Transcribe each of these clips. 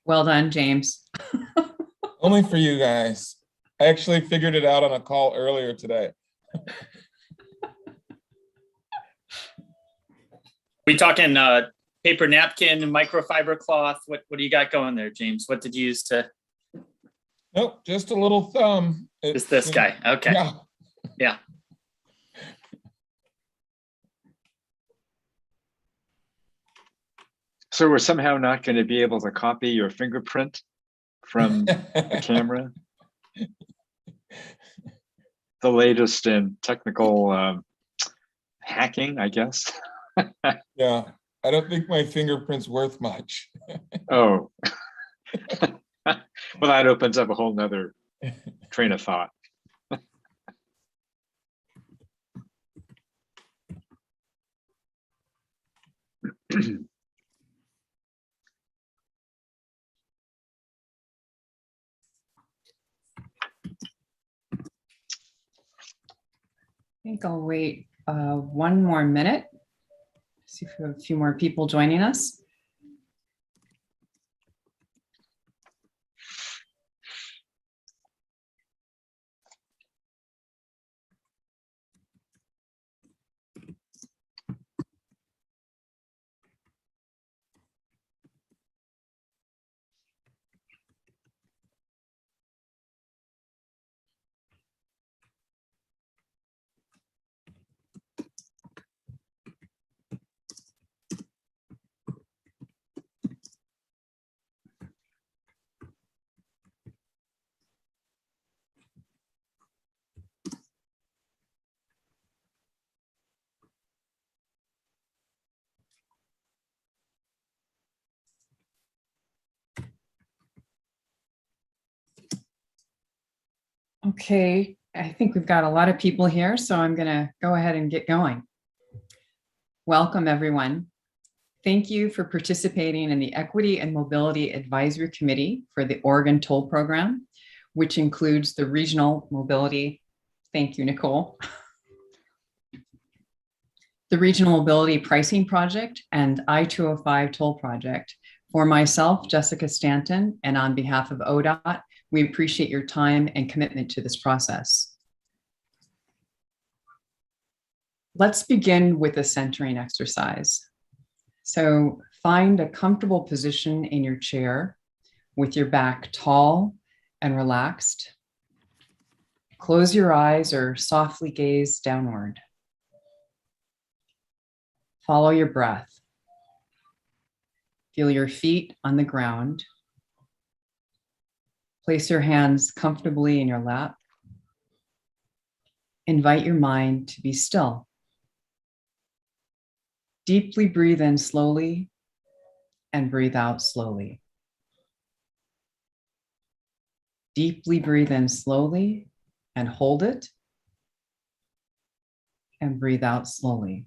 Well done, James. Only for you guys. I actually figured it out on a call earlier today. We talking paper napkin, microfiber cloth? What do you got going there, James? What did you use to? Nope, just a little thumb. Just this guy. Okay. Yeah. Yeah. So we're somehow not going to be able to copy your fingerprint from the camera. The latest in technical hacking, I guess. Yeah, I don't think my fingerprint's worth much. Oh, well, that opens up a whole nother train of thought. I think I'll wait one more minute. See if we have a few more people joining us. Okay, I think we've got a lot of people here, so I'm going to go ahead and get going. Welcome, everyone. Thank you for participating in the Equity and Mobility Advisory Committee for the Oregon Toll Program, which includes the Regional Mobility, thank you, Nicole, the Regional Mobility Pricing Project and I-205 Toll Project. For myself, Jessica Stanton, and on behalf of ODOT, we appreciate your time and commitment to this process. Let's begin with a centering exercise. So find a comfortable position in your chair with your back tall and relaxed. Close your eyes or softly gaze downward. Follow your breath. Feel your feet on the ground. Place your hands comfortably in your lap. Invite your mind to be still. Deeply breathe in slowly and breathe out slowly. Deeply breathe in slowly and hold it. And breathe out slowly.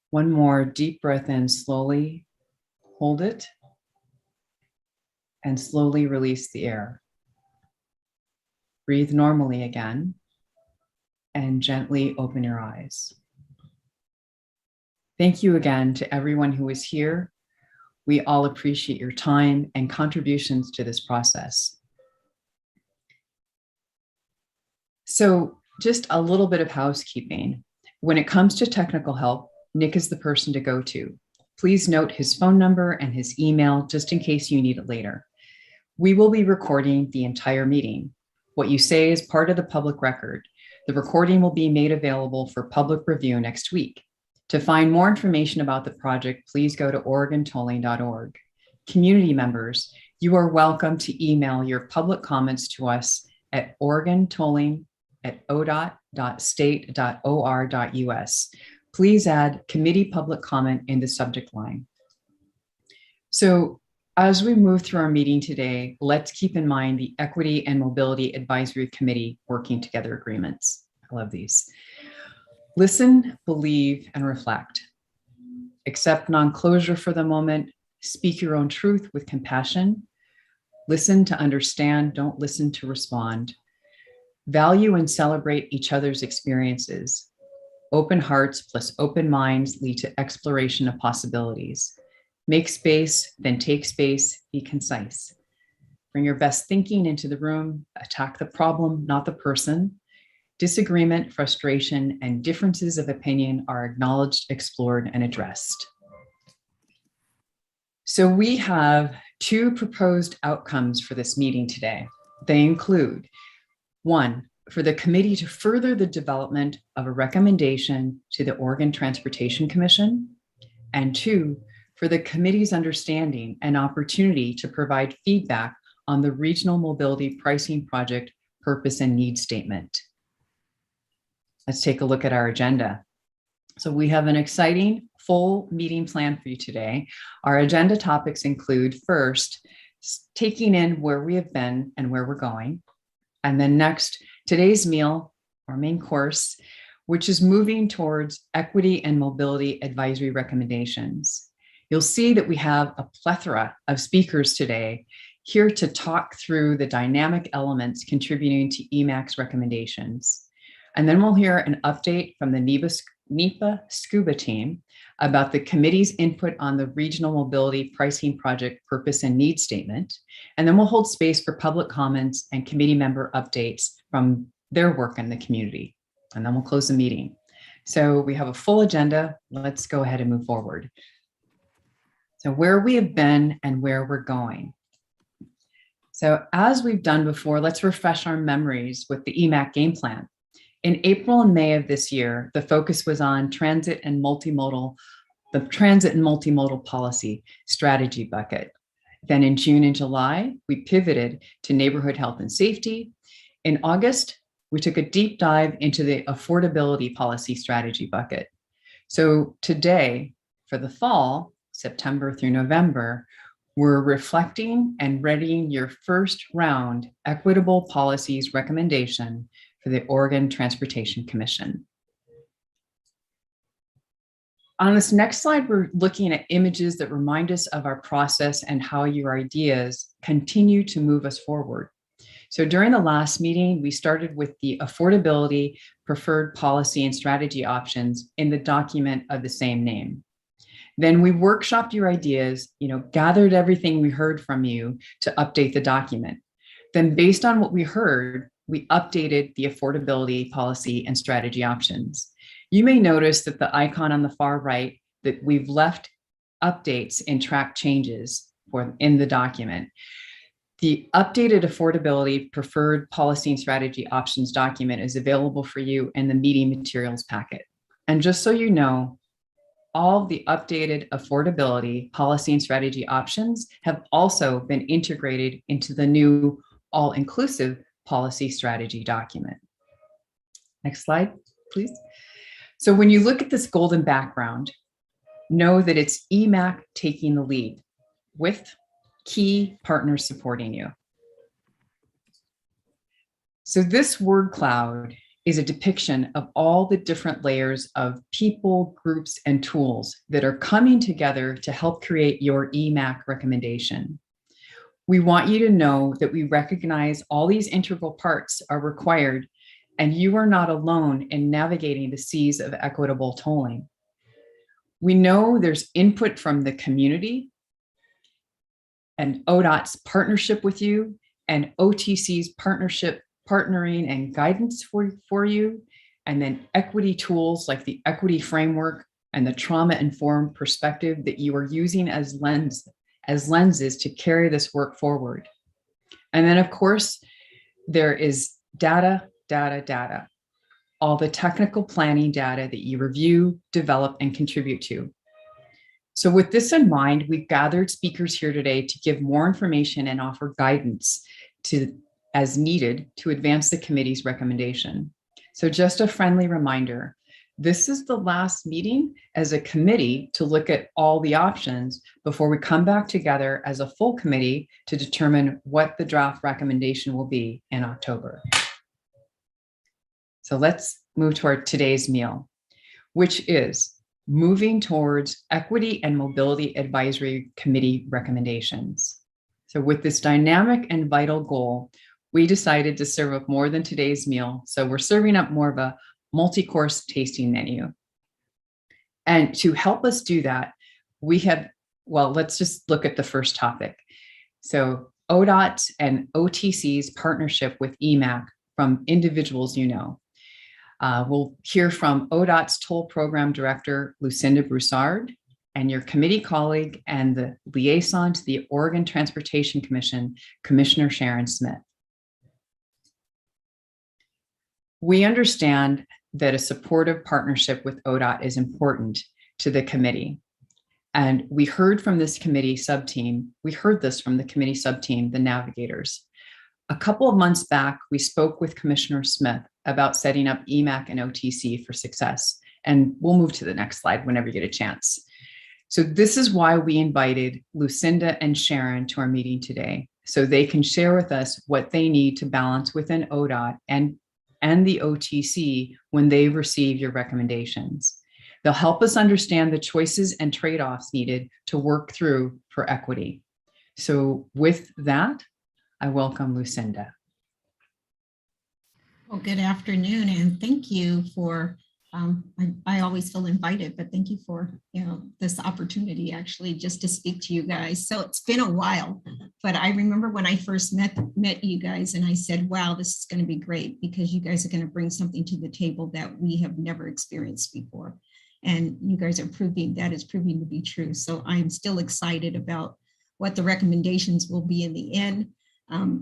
One more deep breath in slowly, hold it, and slowly release the air. Breathe normally again, and gently open your eyes. Thank you again to everyone who is here. We all appreciate your time and contributions to this process. So just a little bit of housekeeping. When it comes to technical help, Nick is the person to go to. Please note his phone number and his email just in case you need it later. We will be recording the entire meeting. What you say is part of the public record. The recording will be made available for public review next week. To find more information about the project, please go to oregontolling.org. Community members, you are welcome to email your public comments to us at oregontolling@odot.state.or.us. Please add committee public comment in the subject line. So as we move through our meeting today, let's keep in mind the Equity and Mobility Advisory Committee working together agreements. I love these. Listen, believe, and reflect. Accept non-closure for the moment. Speak your own truth with compassion. Listen to understand, don't listen to respond. Value and celebrate each other's experiences. Open hearts plus open minds lead to exploration of possibilities. Make space, then take space, be concise. Bring your best thinking into the room, attack the problem, not the person. Disagreement, frustration, and differences of opinion are acknowledged, explored, and addressed. So we have two proposed outcomes for this meeting today. They include, one, for the committee to further the development of a recommendation to the Oregon Transportation Commission, and two, for the committee's understanding and opportunity to provide feedback on the Regional Mobility Pricing Project Purpose and Need Statement. Let's take a look at our agenda. So we have an exciting full meeting plan for you today. Our agenda topics include, first, taking in where we have been and where we're going. And then next, today's meal, our main course, which is moving towards equity and mobility advisory recommendations. You'll see that we have a plethora of speakers today here to talk through the dynamic elements contributing to EMAC's recommendations. And then we'll hear an update from the NEPA SCUBA team about the committee's input on the Regional Mobility Pricing Project Purpose and Need Statement. And then we'll hold space for public comments and committee member updates from their work in the community. And then we'll close the meeting. So we have a full agenda. Let's go ahead and move forward. So where we have been and where we're going. So as we've done before, let's refresh our memories with the EMAC game plan. In April and May of this year, the focus was on the transit and multimodal policy strategy bucket. Then in June and July, we pivoted to neighborhood health and safety. In August, we took a deep dive into the affordability policy strategy bucket. So today, for the fall, September through November, we're reflecting and readying your first round equitable policies recommendation for the Oregon Transportation Commission. On this next slide, we're looking at images that remind us of our process and how your ideas continue to move us forward. So during the last meeting, we started with the affordability preferred policy and strategy options in the document of the same name. Then we workshopped your ideas, gathered everything we heard from you to update the document. Then based on what we heard, we updated the affordability policy and strategy options. You may notice that the icon on the far right, that we've left updates and track changes in the document. The updated affordability preferred policy and strategy options document is available for you in the meeting materials packet. And just so you know, all the updated affordability policy and strategy options have also been integrated into the new all-inclusive policy strategy document. Next slide, please. So when you look at this golden background, know that it's EMAC taking the lead with key partners supporting you. So this word cloud is a depiction of all the different layers of people, groups, and tools that are coming together to help create your EMAC recommendation. We want you to know that we recognize all these integral parts are required, and you are not alone in navigating the seas of equitable tolling. We know there's input from the community and ODOT's partnership with you and OTC's partnering and guidance for you, and then equity tools like the equity framework and the trauma-informed perspective that you are using as lenses to carry this work forward. And then of course, there is data, all the technical planning data that you review, develop, and contribute to. So with this in mind, we've gathered speakers here today to give more information and offer guidance as needed to advance the committee's recommendation. So just a friendly reminder, this is the last meeting as a committee to look at all the options before we come back together as a full committee to determine what the draft recommendation will be in October. So let's move to our today's meal, which is moving towards equity and mobility advisory committee recommendations. So with this dynamic and vital goal, we decided to serve up more than today's meal. So we're serving up more of a multi-course tasting menu. And to help us do that, we have Well, let's just look at the first topic. So ODOT and OTC's partnership with EMAC from individuals you know. We'll hear from ODOT's Toll Program Director, Lucinda Broussard, and your committee colleague and the liaison to the Oregon Transportation Commission, Commissioner Sharon Smith. We understand that a supportive partnership with ODOT is important to the committee. And we heard from this committee subteam, the Navigators. A couple of months back, we spoke with Commissioner Smith about setting up EMAC and OTC for success. And we'll move to the next slide whenever you get a chance. So this is why we invited Lucinda and Sharon to our meeting today, so they can share with us what they need to balance within ODOT and the OTC when they receive your recommendations. They'll help us understand the choices and trade-offs needed to work through for equity. So with that, I welcome Lucinda. Well, good afternoon, and thank you for, I always feel invited, but thank you for, this opportunity actually just to speak to you guys. So it's been a while, but I remember when I first met you guys and I said, wow, this is going to be great because you guys are going to bring something to the table that we have never experienced before. And you guys are proving that is proving to be true. So I'm still excited about what the recommendations will be in the end.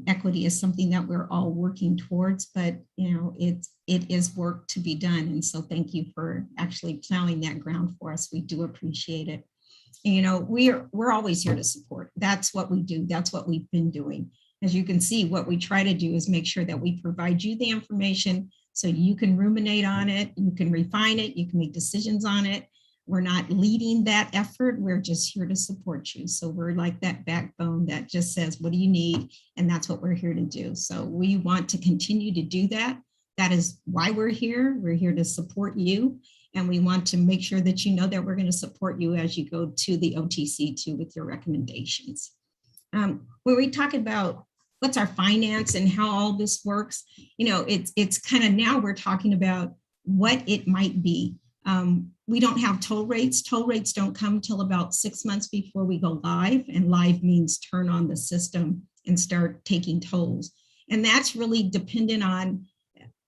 Equity is something that we're all working towards, but it is work to be done. And so thank you for actually plowing that ground for us. We do appreciate it. And, we're always here to support. That's what we do. That's what we've been doing. As you can see, what we try to do is make sure that we provide you the information so you can ruminate on it, you can refine it, you can make decisions on it. We're not leading that effort. We're just here to support you. So we're like that backbone that just says, what do you need? And that's what we're here to do. So we want to continue to do that. That is why we're here. We're here to support you. And we want to make sure that you know that we're going to support you as you go to the OTC too with your recommendations. When we talk about what's our finance and how all this works, it's kind of now we're talking about what it might be. We don't have toll rates. Toll rates don't come till about 6 months before we go live, and live means turn on the system and start taking tolls. And that's really dependent on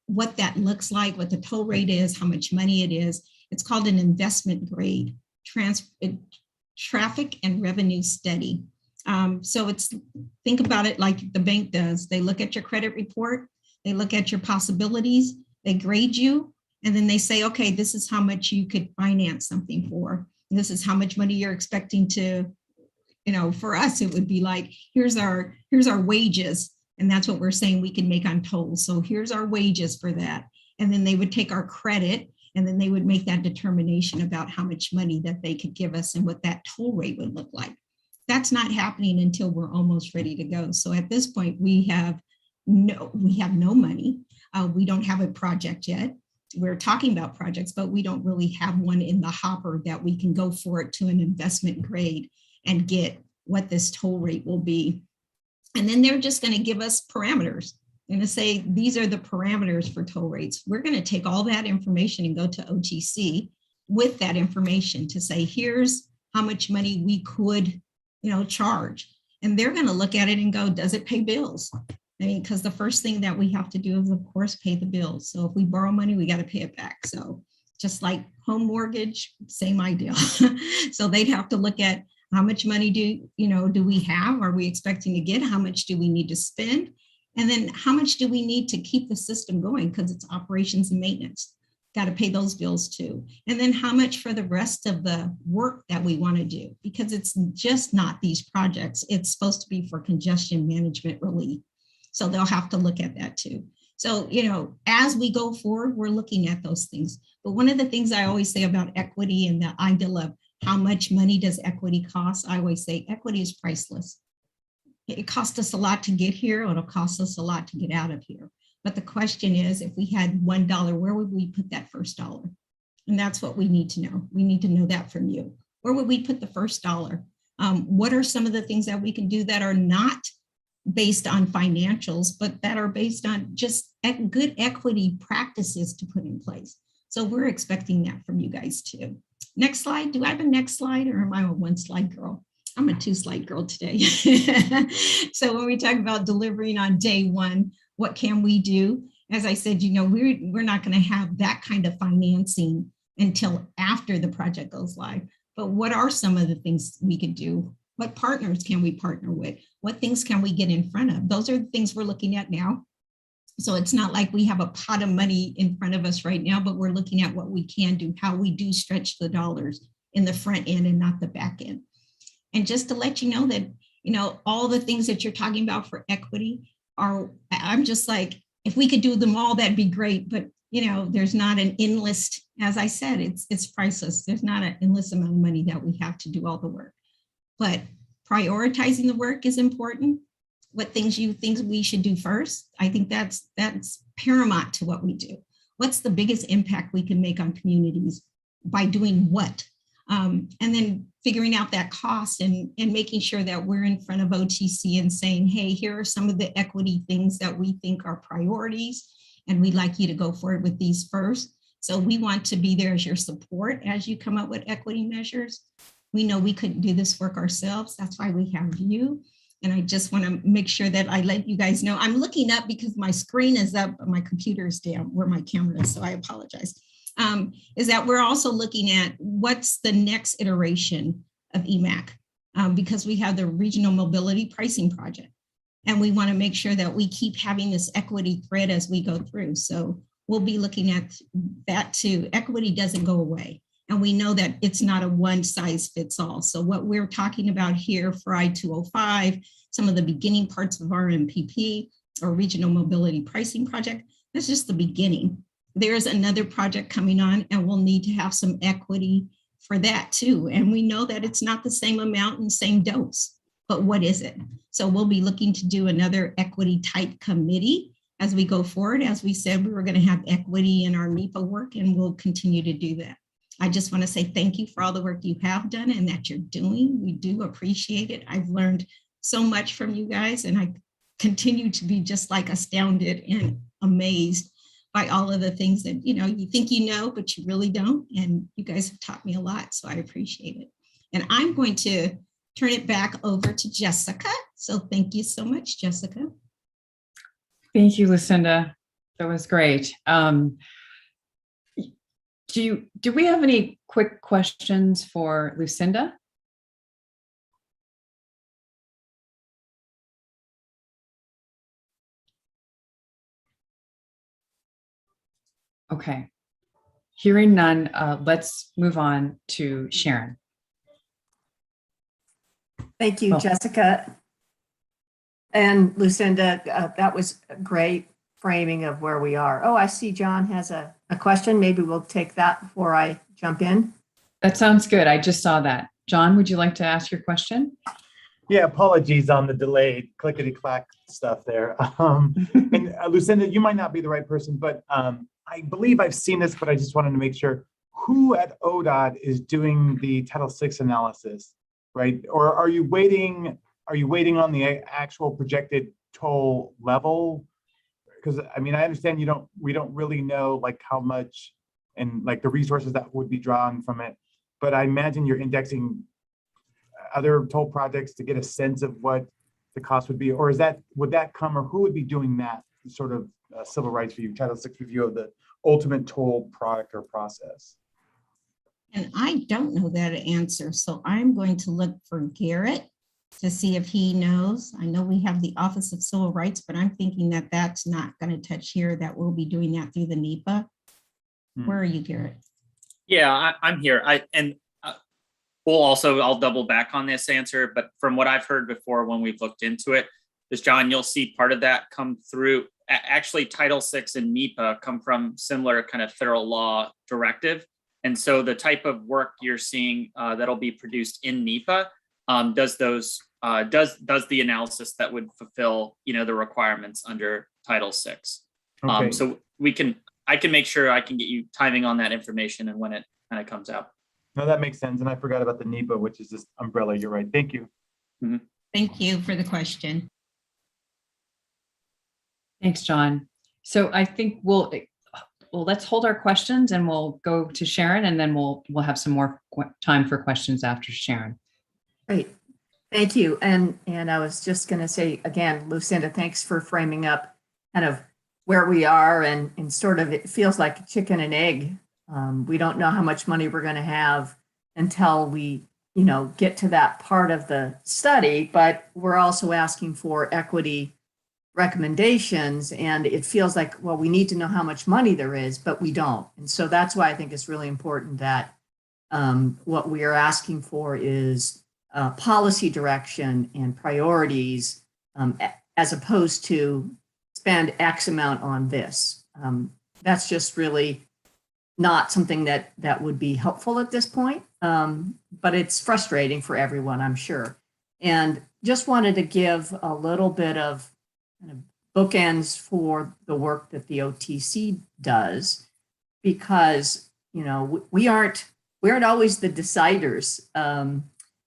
what that looks like, what the toll rate is, how much money it is. It's called an investment grade traffic and revenue study. So think about it like the bank does. They look at your credit report, they look at your possibilities, they grade you, and then they say, okay, this is how much you could finance something for. And this is how much money you're expecting to, for us, it would be like, here's our wages. And that's what we're saying we can make on tolls. So here's our wages for that. And then they would take our credit and then they would make that determination about how much money that they could give us and what that toll rate would look like. That's not happening until we're almost ready to go. So at this point, we have no money. We don't have a project yet. We're talking about projects, but we don't really have one in the hopper that we can go for it to an investment grade and get what this toll rate will be. And then they're just going to give us parameters. They're going to say, these are the parameters for toll rates. We're going to take all that information and go to OTC with that information to say, here's how much money we could, charge. And they're going to look at it and go, does it pay bills? Because the first thing that we have to do is, of course, pay the bills. So if we borrow money, we got to pay it back. So just like home mortgage, same idea. So they'd have to look at how much money do we have? Are we expecting to get? How much do we need to spend? And then how much do we need to keep the system going? Because it's operations and maintenance. Got to pay those bills too. And then how much for the rest of the work that we want to do? Because it's just not these projects. It's supposed to be for congestion management relief. So they'll have to look at that too. So, as we go forward, we're looking at those things. But one of the things I always say about equity and the ideal of how much money does equity cost, I always say equity is priceless. It costs us a lot to get here. It'll cost us a lot to get out of here. But the question is, if we had $1, where would we put that first dollar? And that's what we need to know. We need to know that from you. Where would we put the first dollar? What are some of the things that we can do that are not based on financials, but that are based on just good equity practices to put in place? So we're expecting that from you guys too. Next slide. Do I have a next slide or am I a one slide girl? I'm a two slide girl today. So when we talk about delivering on day one, what can we do? As I said, we're not going to have that kind of financing until after the project goes live. But what are some of the things we could do? What partners can we partner with? What things can we get in front of? Those are the things we're looking at now. So it's not like we have a pot of money in front of us right now, but we're looking at what we can do, how we do stretch the dollars in the front end and not the back end. And just to let you know that, all the things that you're talking about for equity I'm just like, if we could do them all, that'd be great. But, there's not an endless, as I said, it's priceless. There's not an endless amount of money that we have to do all the work. But prioritizing the work is important. What things you think we should do first? I think that's paramount to what we do. What's the biggest impact we can make on communities by doing what? And then figuring out that cost and making sure that we're in front of OTC and saying, hey, here are some of the equity things that we think are priorities, and we'd like you to go forward with these first. So we want to be there as your support as you come up with equity measures. We know we couldn't do this work ourselves. That's why we have you. And I just want to make sure that I let you guys know. I'm looking up because my screen is up, my computer is down where my camera is, so I apologize. Is that we're also looking at what's the next iteration of EMAC, because we have the regional mobility pricing project. And we want to make sure that we keep having this equity thread as we go through. So we'll be looking at that too. Equity doesn't go away. And we know that it's not a one size fits all. So what we're talking about here for I-205, some of the beginning parts of our MPP or regional mobility pricing project, that's just the beginning. There's another project coming on and we'll need to have some equity for that too. And we know that it's not the same amount and same dose, but what is it? So we'll be looking to do another equity type committee as we go forward. As we said, we were going to have equity in our NEPA work and we'll continue to do that. I just want to say thank you for all the work you have done and that you're doing. We do appreciate it. I've learned so much from you guys and I continue to be just like astounded and amazed by all of the things that, you think but you really don't. And you guys have taught me a lot, so I appreciate it. And I'm going to turn it back over to Jessica. So thank you so much, Jessica. Thank you, Lucinda. That was great. Do we have any quick questions for Lucinda? Okay. Hearing none, let's move on to Sharon. Thank you, Well, Jessica. And Lucinda, that was a great framing of where we are. Oh, I see John has a question. Maybe we'll take that before I jump in. that sounds good. I just saw that. John, would you like to ask your question? Yeah, apologies on the delayed clickety-clack stuff there. And Lucinda, you might not be the right person, but I believe I've seen this, but I just wanted to make sure. Who at ODOT is doing the Title VI analysis, right? Or are you waiting on the actual projected toll level? Because I mean, I understand we don't really know like how much and like the resources that would be drawn from it, but I imagine you're indexing other toll projects to get a sense of what the cost would be, or would that come, or who would be doing that sort of civil rights review, Title VI review of the ultimate toll product or process? And I don't know that answer. So I'm going to look for Garrett to see if he knows. I know we have the Office of Civil Rights, but I'm thinking that that's not going to touch here, that we'll be doing that through the NEPA. Where are you, Garrett? Yeah, I'm here. I'll double back on this answer, but from what I've heard before when we've looked into it, is John, you'll see part of that come through. Actually, Title VI and NEPA come from similar kind of federal law directive. And so the type of work you're seeing that'll be produced in NEPA does the analysis that would fulfill, the requirements under Title VI. Okay. So I can make sure I can get you timing on that information and when it kind of comes out. No, that makes sense. And I forgot about the NEPA, which is this umbrella. You're right. Thank you. Mm-hmm. Thank you for the question. Thanks, John. So I think well, let's hold our questions and we'll go to Sharon, and then we'll have some more time for questions after Sharon. Great. Thank you. And I was just going to say again, Lucinda, thanks for framing up kind of where we are, and sort of it feels like a chicken and egg. We don't know how much money we're going to have until we, get to that part of the study, but we're also asking for equity recommendations, and it feels like, well, we need to know how much money there is, but we don't. And so that's why I think it's really important that what we are asking for is policy direction and priorities, as opposed to spend X amount on this. That's just really not something that would be helpful at this point, but it's frustrating for everyone, I'm sure. And just wanted to give a little bit of kind of bookends for the work that the OTC does, because we aren't always the deciders.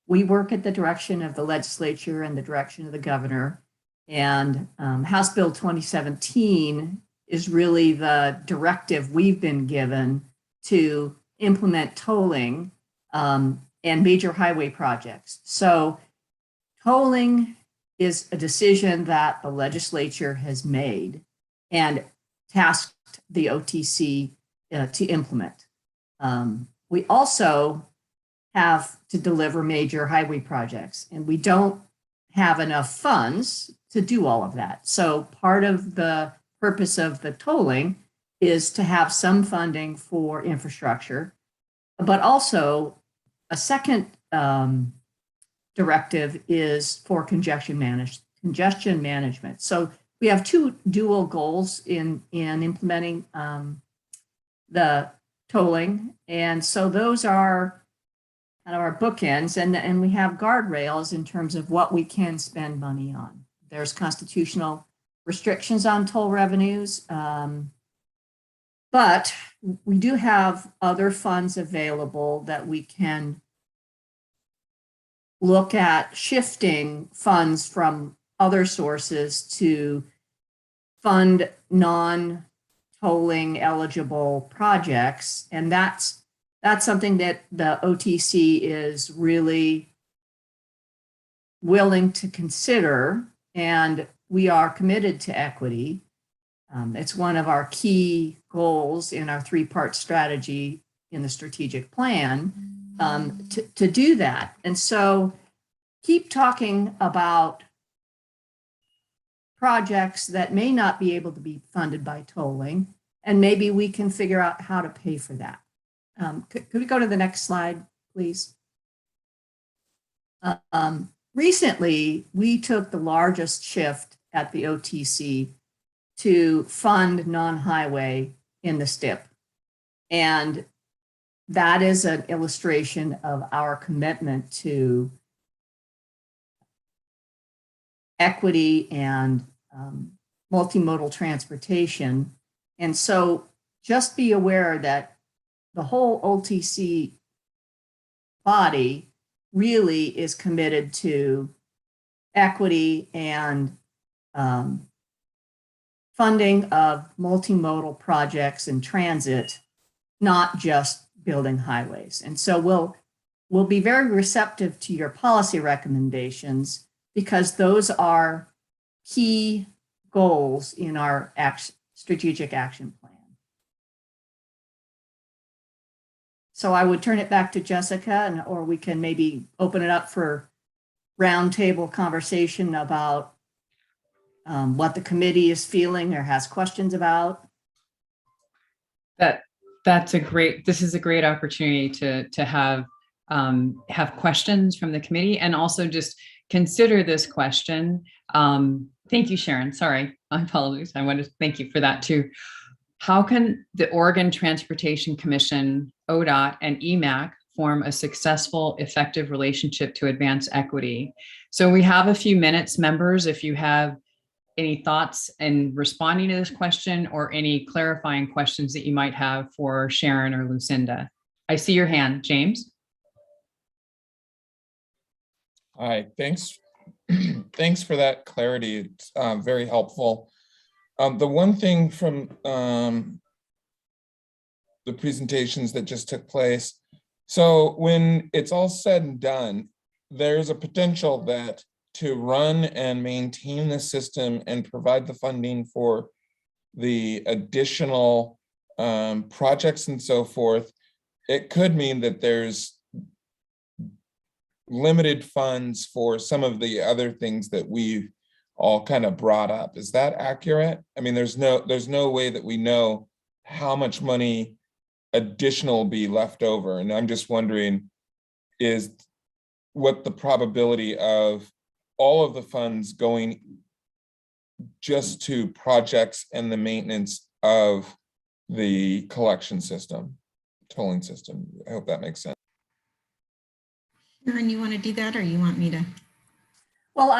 We work at the direction of the legislature and the direction of the governor, and House Bill 2017 is really the directive we've been given to implement tolling and major highway projects. So tolling is a decision that the legislature has made and tasked the OTC to implement. We also have to deliver major highway projects, and we don't have enough funds to do all of that. So part of the purpose of the tolling is to have some funding for infrastructure, but also a second directive is for congestion management. So we have two dual goals in implementing the tolling, and so those are kind of our bookends, and we have guardrails in terms of what we can spend money on. There's constitutional restrictions on toll revenues, but we do have other funds available that we can look at shifting funds from other sources to fund non-tolling eligible projects. And that's something that the OTC is really willing to consider, and we are committed to equity. It's one of our key goals in our three-part strategy in the strategic plan to do that. And so keep talking about projects that may not be able to be funded by tolling, and maybe we can figure out how to pay for that. Could we go to the next slide, please? Recently, we took the largest shift at the OTC to fund non-highway in the STIP. And that is an illustration of our commitment to equity and multimodal transportation. And so just be aware that the whole OTC body really is committed to equity and funding of multimodal projects and transit, not just building highways. And so we'll be very receptive to your policy recommendations, because those are key goals in our strategic action plan. So I would turn it back to Jessica, or we can maybe open it up for roundtable conversation about what the committee is feeling or has questions about. This is a great opportunity to have questions from the committee, and also just consider this question. Thank you, Sharon. Sorry, my apologies. I want to thank you for that too. How can the Oregon Transportation Commission, ODOT, and EMAC form a successful, effective relationship to advance equity? So we have a few minutes, members, if you have any thoughts in responding to this question, or any clarifying questions that you might have for Sharon or Lucinda. I see your hand, James. Hi, thanks. Thanks for that clarity. It's very helpful. The one thing from the presentations that just took place. So when it's all said and done, there's a potential that to run and maintain the system and provide the funding for the additional projects and so forth, it could mean that there's limited funds for some of the other things that we've all kind of brought up. Is that accurate? I mean, there's no way that we know how much money additional will be left over. And I'm just wondering is what the probability of all of the funds going just to projects and the maintenance of the collection system, tolling system. I hope that makes sense. Sharon, you want to do that or you want me to? Well,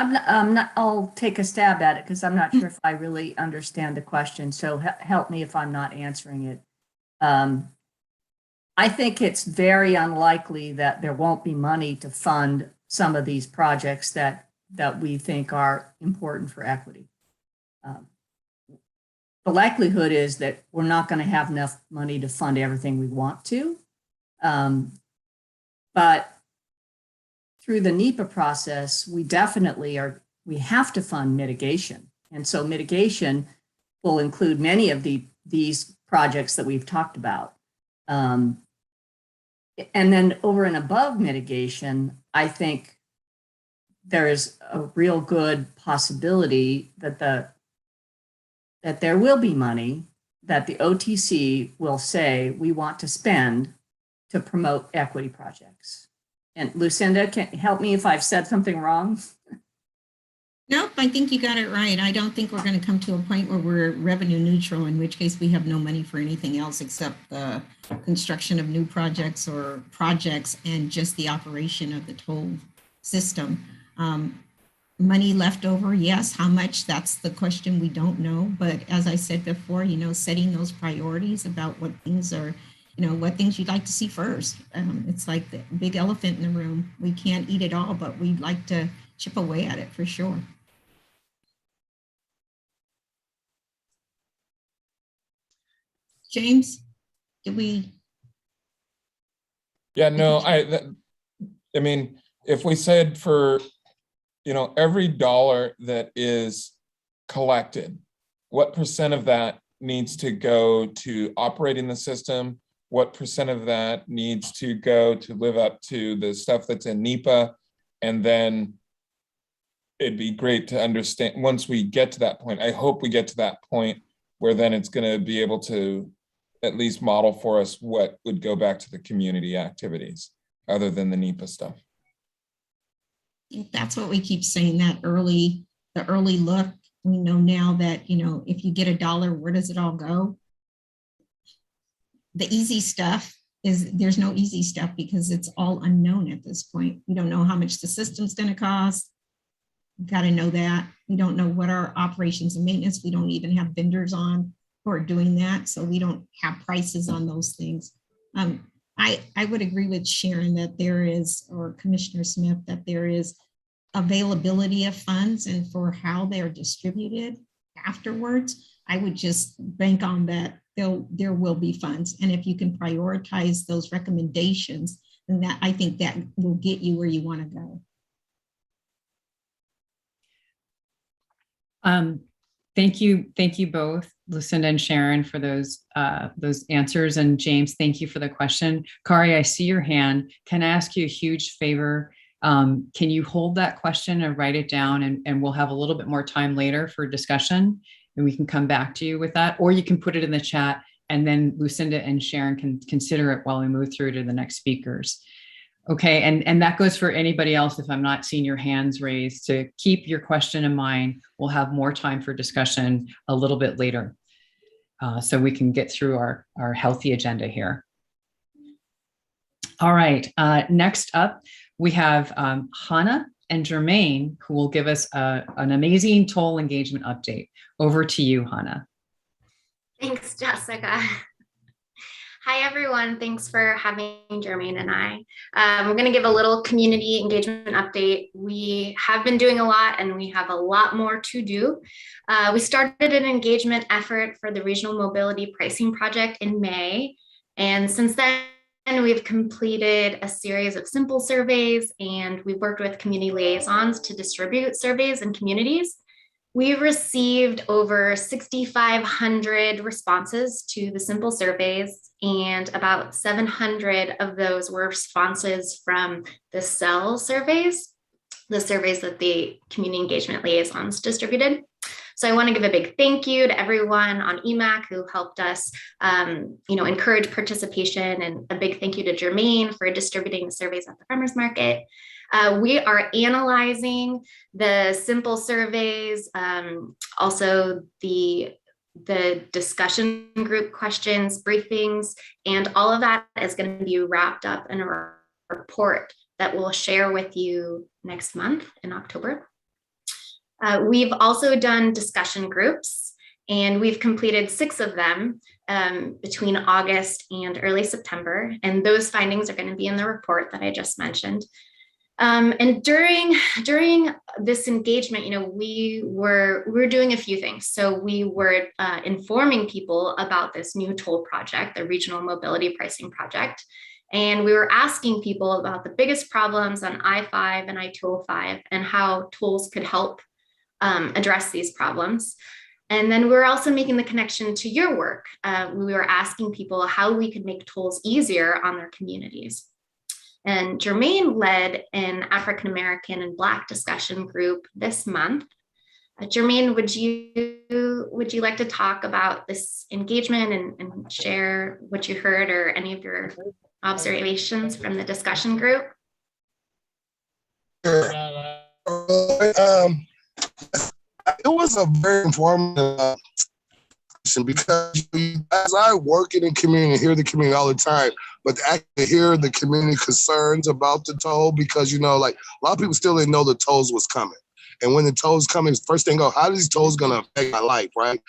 I'll take a stab at it because I'm not sure if I really understand the question. So help me if I'm not answering it. I think it's very unlikely that there won't be money to fund some of these projects that we think are important for equity. The likelihood is that we're not going to have enough money to fund everything we want to. But through the NEPA process, we have to fund mitigation. And so mitigation will include many of these projects that we've talked about. And then over and above mitigation, I think there is a real good possibility that there will be money that the OTC will say we want to spend to promote equity projects. And Lucinda, can you help me if I've said something wrong? Nope, I think you got it right. I don't think we're going to come to a point where we're revenue neutral, in which case we have no money for anything else except the construction of new projects or projects and just the operation of the toll system. Money left over, yes. How much? That's the question we don't know. But as I said before, setting those priorities about what things are, what things you'd like to see first. It's like the big elephant in the room. We can't eat it all, but we'd like to chip away at it for sure. James, did we? Yeah, no, I mean, if we said for, every dollar that is collected, what percent of that needs to go to operating the system? What percent of that needs to go to live up to the stuff that's in NEPA? And then it'd be great to understand once we get to that point. I hope we get to that point where then it's going to be able to at least model for us what would go back to the community activities other than the NEPA stuff. I think that's what we keep saying, the early look. We know now that, if you get $1, where does it all go? The easy stuff is there's no easy stuff because it's all unknown at this point. We don't know how much the system's going to cost. We've got to know that. We don't know what our operations and maintenance, we don't even have vendors on who are doing that. So we don't have prices on those things. I would agree with Sharon that there is, or Commissioner Smith, that there is availability of funds, and for how they're distributed afterwards, I would just bank on that there will be funds. And if you can prioritize those recommendations, then I think that will get you where you want to go. Thank you both, Lucinda and Sharon, for those answers. And James, thank you for the question. Kari, I see your hand. Can I ask you a huge favor? Can you hold that question and write it down, and we'll have a little bit more time later for discussion, and we can come back to you with that, or you can put it in the chat, and then Lucinda and Sharon can consider it while we move through to the next speakers. Okay, and that goes for anybody else. If I'm not seeing your hands raised, to keep your question in mind. We'll have more time for discussion a little bit later, so we can get through our healthy agenda here. All right, next up, we have Hannah and Jermaine, who will give us an amazing toll engagement update. Over to you, Hannah. Thanks, Jessica. Hi, everyone. Thanks for having Jermaine and I. We're going to give a little community engagement update. We have been doing a lot, and we have a lot more to do. We started an engagement effort for the Regional Mobility Pricing Project in May, And since then, we've completed a series of simple surveys, and we've worked with community liaisons to distribute surveys in communities. We've received over 6,500 responses to the simple surveys, and about 700 of those were responses from the cell surveys, the surveys that the community engagement liaisons distributed. So I want to give a big thank you to everyone on EMAC who helped us, encourage participation, and a big thank you to Jermaine for distributing the surveys at the farmers market. We are analyzing the simple surveys, also the discussion group questions, briefings, and all of that is going to be wrapped up in a report that we'll share with you next month in October. We've also done discussion groups, and we've completed 6 of them between August and early September. And those findings are going to be in the report that I just mentioned. And during this engagement, we were doing a few things. So we were informing people about this new toll project, the Regional Mobility Pricing Project. And we were asking people about the biggest problems on I-5 and I-205 and how tolls could help address these problems. And then we're also making the connection to your work. We were asking people how we could make tolls easier on their communities. And Jermaine led an African-American and Black discussion group this month. Jermaine, would you like to talk about this engagement and share what you heard or any of your observations from the discussion group? Sure. It was a very informative discussion because as I work in the community, hear the community all the time, but to actually hear the community concerns about the toll, because, like a lot of people still didn't know the tolls was coming. And when the tolls coming, first thing go, how are these tolls going to affect my life, right?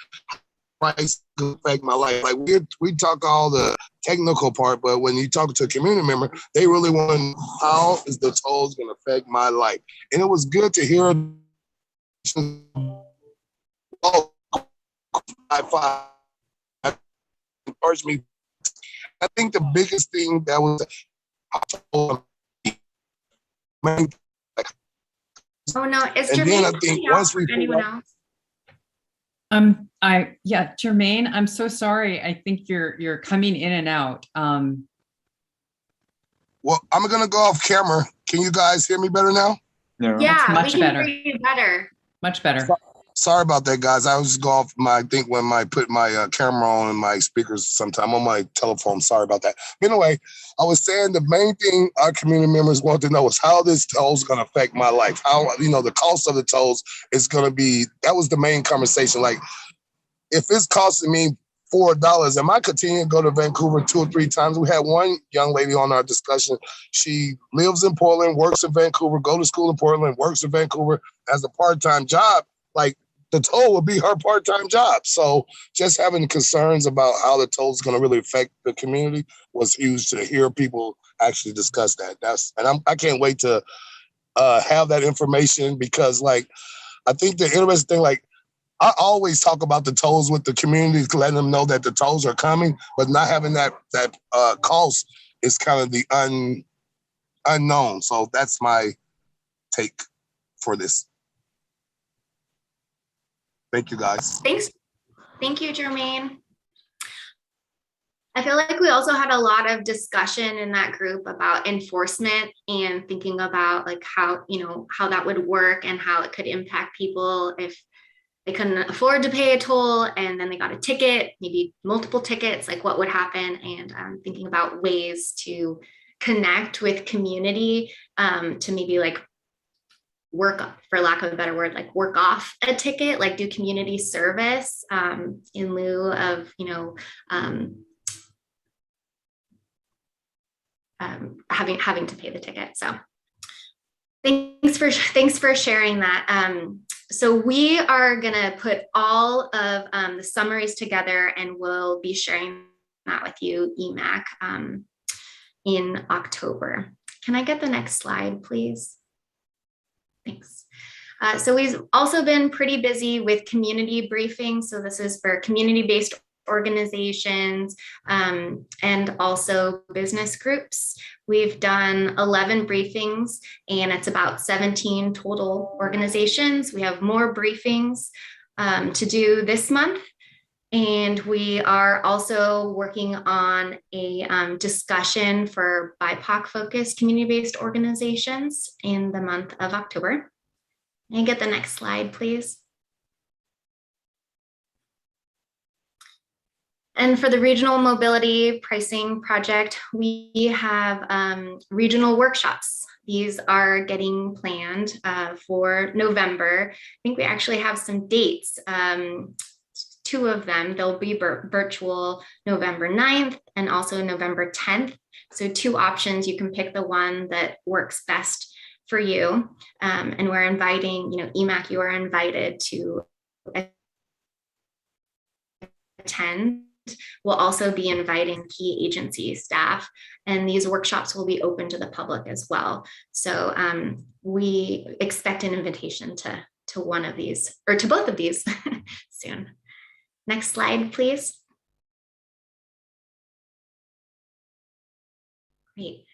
Price affect my life. Like we talk all the technical part, but when you talk to a community member, they really want to know how is the tolls going to affect my life. And it was good to hear encouraged me. I think the biggest thing that was Oh no, is and Jermaine then I think once we anyone else? Jermaine, I'm so sorry. I think you're coming in and out. Well, I'm gonna go off camera. Can you guys hear me better now? Yeah, much we can better. hear you better. Much better. Sorry about that, guys. I was go off I think when I put my camera on and my speakers sometime on my telephone. Sorry about that. But anyway, I was saying the main thing our community members want to know is how this toll is going to affect my life. How, the cost of the tolls is going to be, that was the main conversation. Like, if it's costing me $4, am I continuing to go to Vancouver 2 or 3 times? We had one young lady on our discussion. She lives in Portland, works in Vancouver, go to school in Portland, works in Vancouver as a part-time job. Like, the toll will be her part-time job. So just having concerns about how the toll is going to really affect the community was huge to hear people actually discuss that. I can't wait to have that information because, I think the interesting thing, I always talk about the tolls with the community, letting them know that the tolls are coming, but not having that cost is kind of the unknown. So that's my take for this. Thank you, guys. Thanks. Thank you, Jermaine. I feel like we also had a lot of discussion in that group about enforcement and thinking about how that would work and how it could impact people if they couldn't afford to pay a toll and then they got a ticket, maybe multiple tickets, what would happen, and thinking about ways to connect with community to maybe work, for lack of a better word, work off a ticket, do community service in lieu of, having to pay the ticket. So thanks for sharing that. So we are gonna put all of the summaries together and we'll be sharing that with you, EMAC, in October. Can I get the next slide, please? Thanks. So we've also been pretty busy with community briefings. So this is for community-based organizations, and also business groups. We've done 11 briefings, and it's about 17 total organizations. We have more briefings to do this month. And we are also working on a discussion for BIPOC-focused community-based organizations in the month of October. Can I get the next slide, please? And for the regional mobility pricing project, we have regional workshops. These are getting planned for November. I think we actually have some dates. 2 of them, they'll be virtual November 9th and also November 10th. So 2 options, you can pick the one that works best for you. And we're inviting, EMAC, you are invited to attend. We'll also be inviting key agency staff, and these workshops will be open to the public as well. So we expect an invitation to one of these, or to both of these soon. Next slide, please. Great.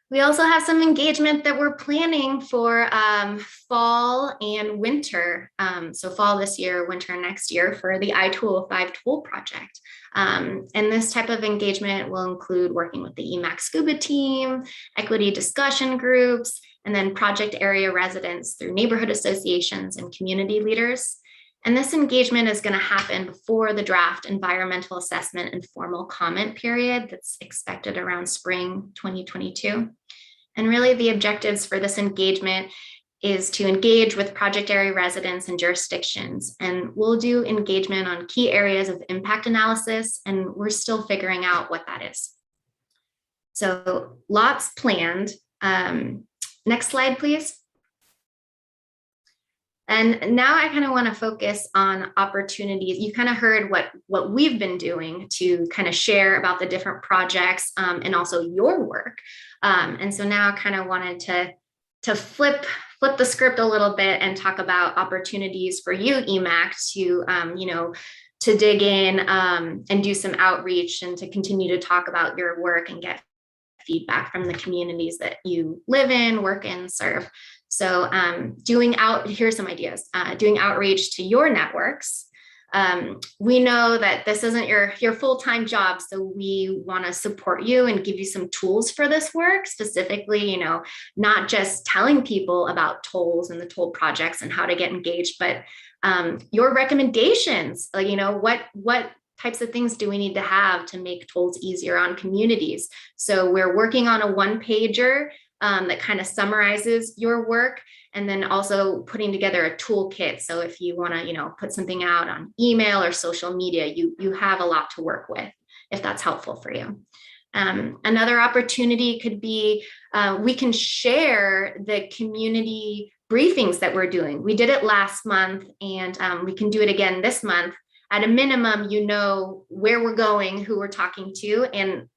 We also have some engagement that we're planning for fall and winter. So fall this year, winter next year for the I-205 toll project. And this type of engagement will include working with the EMAC scuba team, equity discussion groups, and then project area residents through neighborhood associations and community leaders. And this engagement is going to happen before the draft environmental assessment and formal comment period that's expected around spring 2022. And really the objectives for this engagement is to engage with project area residents and jurisdictions. And we'll do engagement on key areas of impact analysis, and we're still figuring out what that is. So lots planned. Next slide, please. And now I kind of want to focus on opportunities. You kind of heard what we've been doing to kind of share about the different projects and also your work. And so now I kind of wanted to flip the script a little bit and talk about opportunities for you, EMAC, to dig in and do some outreach and to continue to talk about your work and get feedback from the communities that you live in, work in, serve. So here's some ideas, doing outreach to your networks. We know that this isn't your full-time job, so we want to support you and give you some tools for this work, specifically, not just telling people about tolls and the toll projects and how to get engaged, but your recommendations, what types of things do we need to have to make tolls easier on communities? So we're working on a one-pager that kind of summarizes your work, and then also putting together a toolkit. So if you want to, put something out on email or social media, you have a lot to work with, if that's helpful for you. Another opportunity could be we can share the community briefings that we're doing. We did it last month, and we can do it again this month. At a minimum, where we're going, who we're talking to, and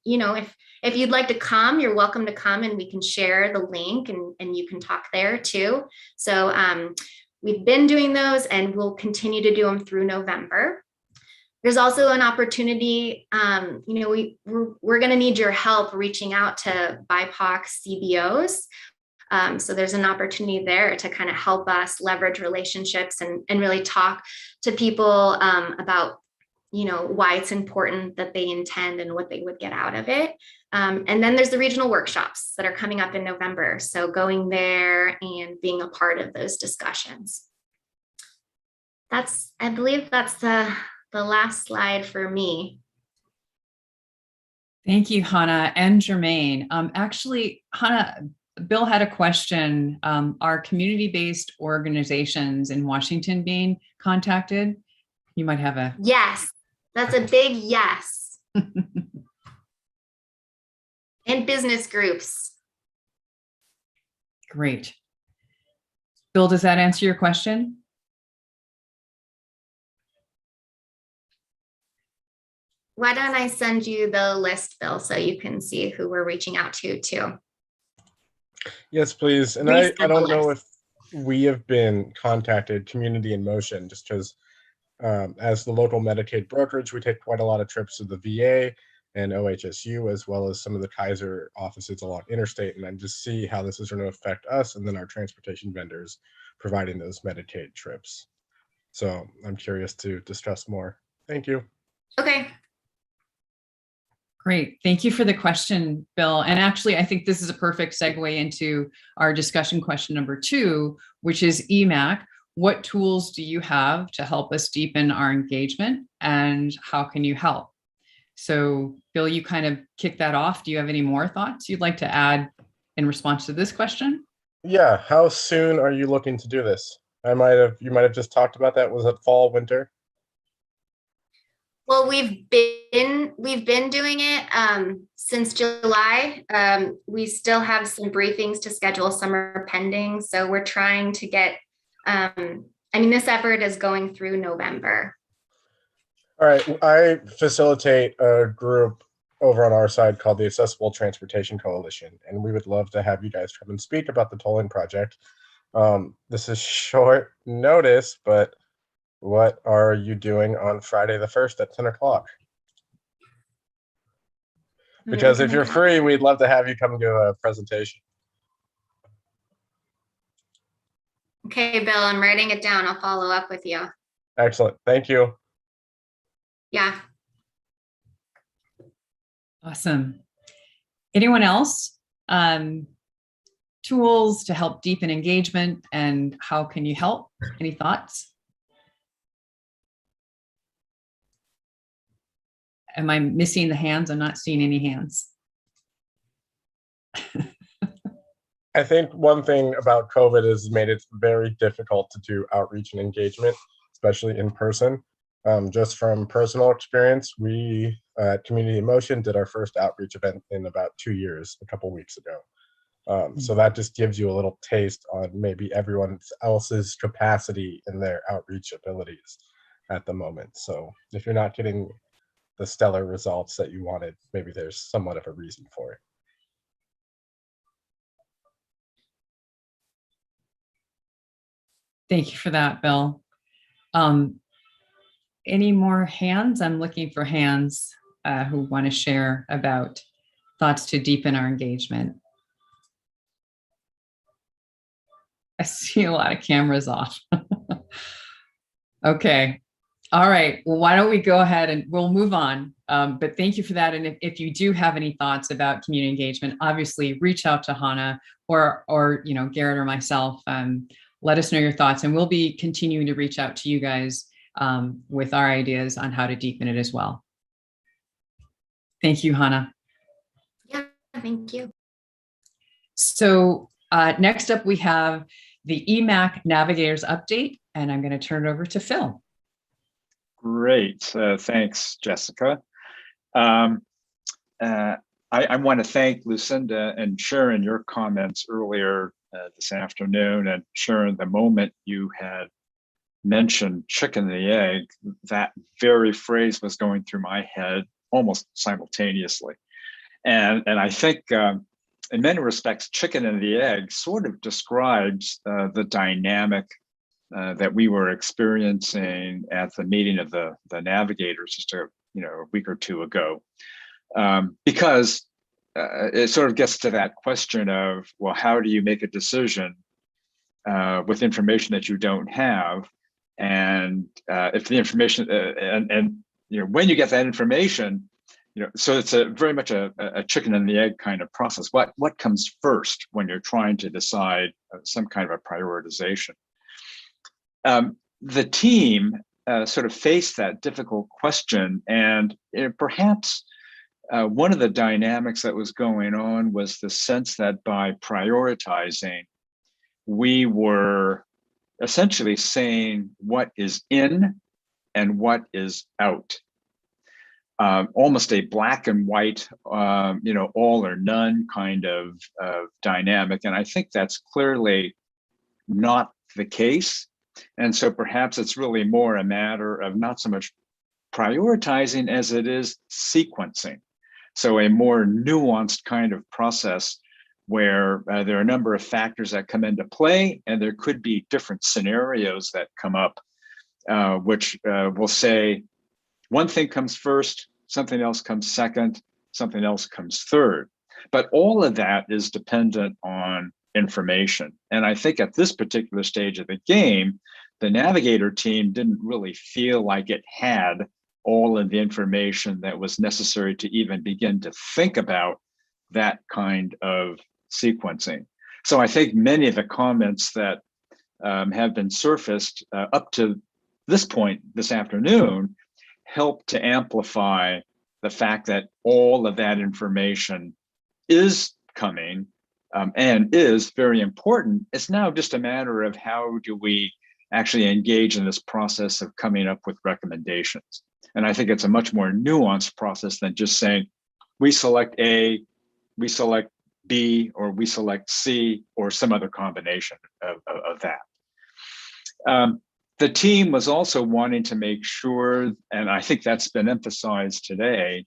if you'd like to come, you're welcome to come, and we can share the link, and you can talk there too. So we've been doing those, and we'll continue to do them through November. There's also an opportunity, we're going to need your help reaching out to BIPOC CBOs. So there's an opportunity there to kind of help us leverage relationships and really talk to people about, why it's important that they intend and what they would get out of it. And then there's the regional workshops that are coming up in November. So going there and being a part of those discussions. I believe that's the last slide for me. Thank you, Hannah and Jermaine. Actually, Hannah, Bill had a question. Are community-based organizations in Washington being contacted? You might have a... Yes, that's a big yes. And business groups. Great. Bill, does that answer your question? Why don't I send you the list, Bill, so you can see who we're reaching out to too. Yes, please. And I don't know if we have been contacted, Community in Motion, just because As the local Medicaid brokerage, we take quite a lot of trips to the VA and OHSU, as well as some of the Kaiser offices along interstate, and then just see how this is going to affect us and then our transportation vendors providing those Medicaid trips. So I'm curious to discuss more. Thank you. Okay. Great. Thank you for the question, Bill. And actually, I think this is a perfect segue into our discussion question number 2, which is EMAC. What tools do you have to help us deepen our engagement, and how can you help? So, Bill, you kind of kicked that off. Do you have any more thoughts you'd like to add in response to this question? Yeah. How soon are you looking to do this? You might have just talked about that. Was it fall, winter? Well, we've been doing it since July. We still have some briefings to schedule, some are pending. So we're trying to get, this effort is going through November. All right. I facilitate a group over on our side called the Accessible Transportation Coalition, and we would love to have you guys come and speak about the tolling project. This is short notice, but what are you doing on Friday the 1st at 10 o'clock? Because if you're free, we'd love to have you come do a presentation. Okay, Bill, I'm writing it down. I'll follow up with you. Excellent. Thank you. Yeah. Awesome. Anyone else? Tools to help deepen engagement, and how can you help? Any thoughts? Am I missing the hands? I'm not seeing any hands. I think one thing about COVID has made it very difficult to do outreach and engagement, especially in person. Just from personal experience, we at Community in Motion did our first outreach event in about 2 years, a couple weeks ago. So that just gives you a little taste on maybe everyone else's capacity and their outreach abilities at the moment. So if you're not getting the stellar results that you wanted, maybe there's somewhat of a reason for it. Thank you for that, Bill. Any more hands? I'm looking for hands who want to share about thoughts to deepen our engagement. I see a lot of cameras off. Okay. All right. Well, why don't we go ahead and we'll move on. But thank you for that. And if you do have any thoughts about community engagement, obviously reach out to Hannah or Garrett or myself. Let us know your thoughts, and we'll be continuing to reach out to you guys with our ideas on how to deepen it as well. Thank you, Hannah. Yeah, thank you. So next up, we have the EMAC Navigators update, and I'm going to turn it over to Phil. Great. Thanks, Jessica. I want to thank Lucinda and Sharon, your comments earlier this afternoon. And Sharon, the moment you had mentioned chicken and the egg, that very phrase was going through my head almost simultaneously. And I think in many respects, chicken and the egg sort of describes the dynamic that we were experiencing at the meeting of the Navigators just a week or two ago, because it sort of gets to that question of, well, how do you make a decision with information that you don't have, and if the information and when you get that information, so it's very much a chicken and the egg kind of process. What comes first when you're trying to decide some kind of a prioritization? The team sort of faced that difficult question, and perhaps one of the dynamics that was going on was the sense that by prioritizing, we were essentially saying what is in and what is out. Almost a black and white, all or none kind of dynamic. And I think that's clearly not the case. And so perhaps it's really more a matter of not so much prioritizing as it is sequencing. So a more nuanced kind of process where there are a number of factors that come into play, and there could be different scenarios that come up which will say one thing comes first, something else comes second, something else comes third. But all of that is dependent on information. And I think at this particular stage of the game, the Navigator team didn't really feel like it had all of the information that was necessary to even begin to think about that kind of sequencing. So I think many of the comments that have been surfaced up to this point this afternoon help to amplify the fact that all of that information is coming and is very important. It's now just a matter of how do we actually engage in this process of coming up with recommendations. And I think it's a much more nuanced process than just saying, we select A, we select B, or we select C, or some other combination of that. The team was also wanting to make sure, and I think that's been emphasized today,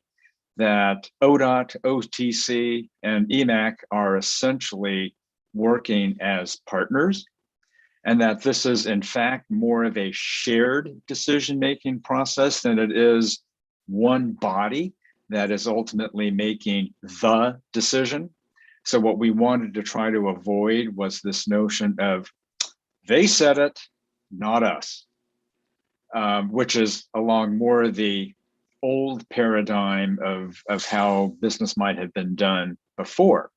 that ODOT, OTC, and EMAC are essentially working as partners, and that this is in fact more of a shared decision-making process than it is one body that is ultimately making the decision. So what we wanted to try to avoid was this notion of they said it, not us, which is along more the old paradigm of how business might have been done before.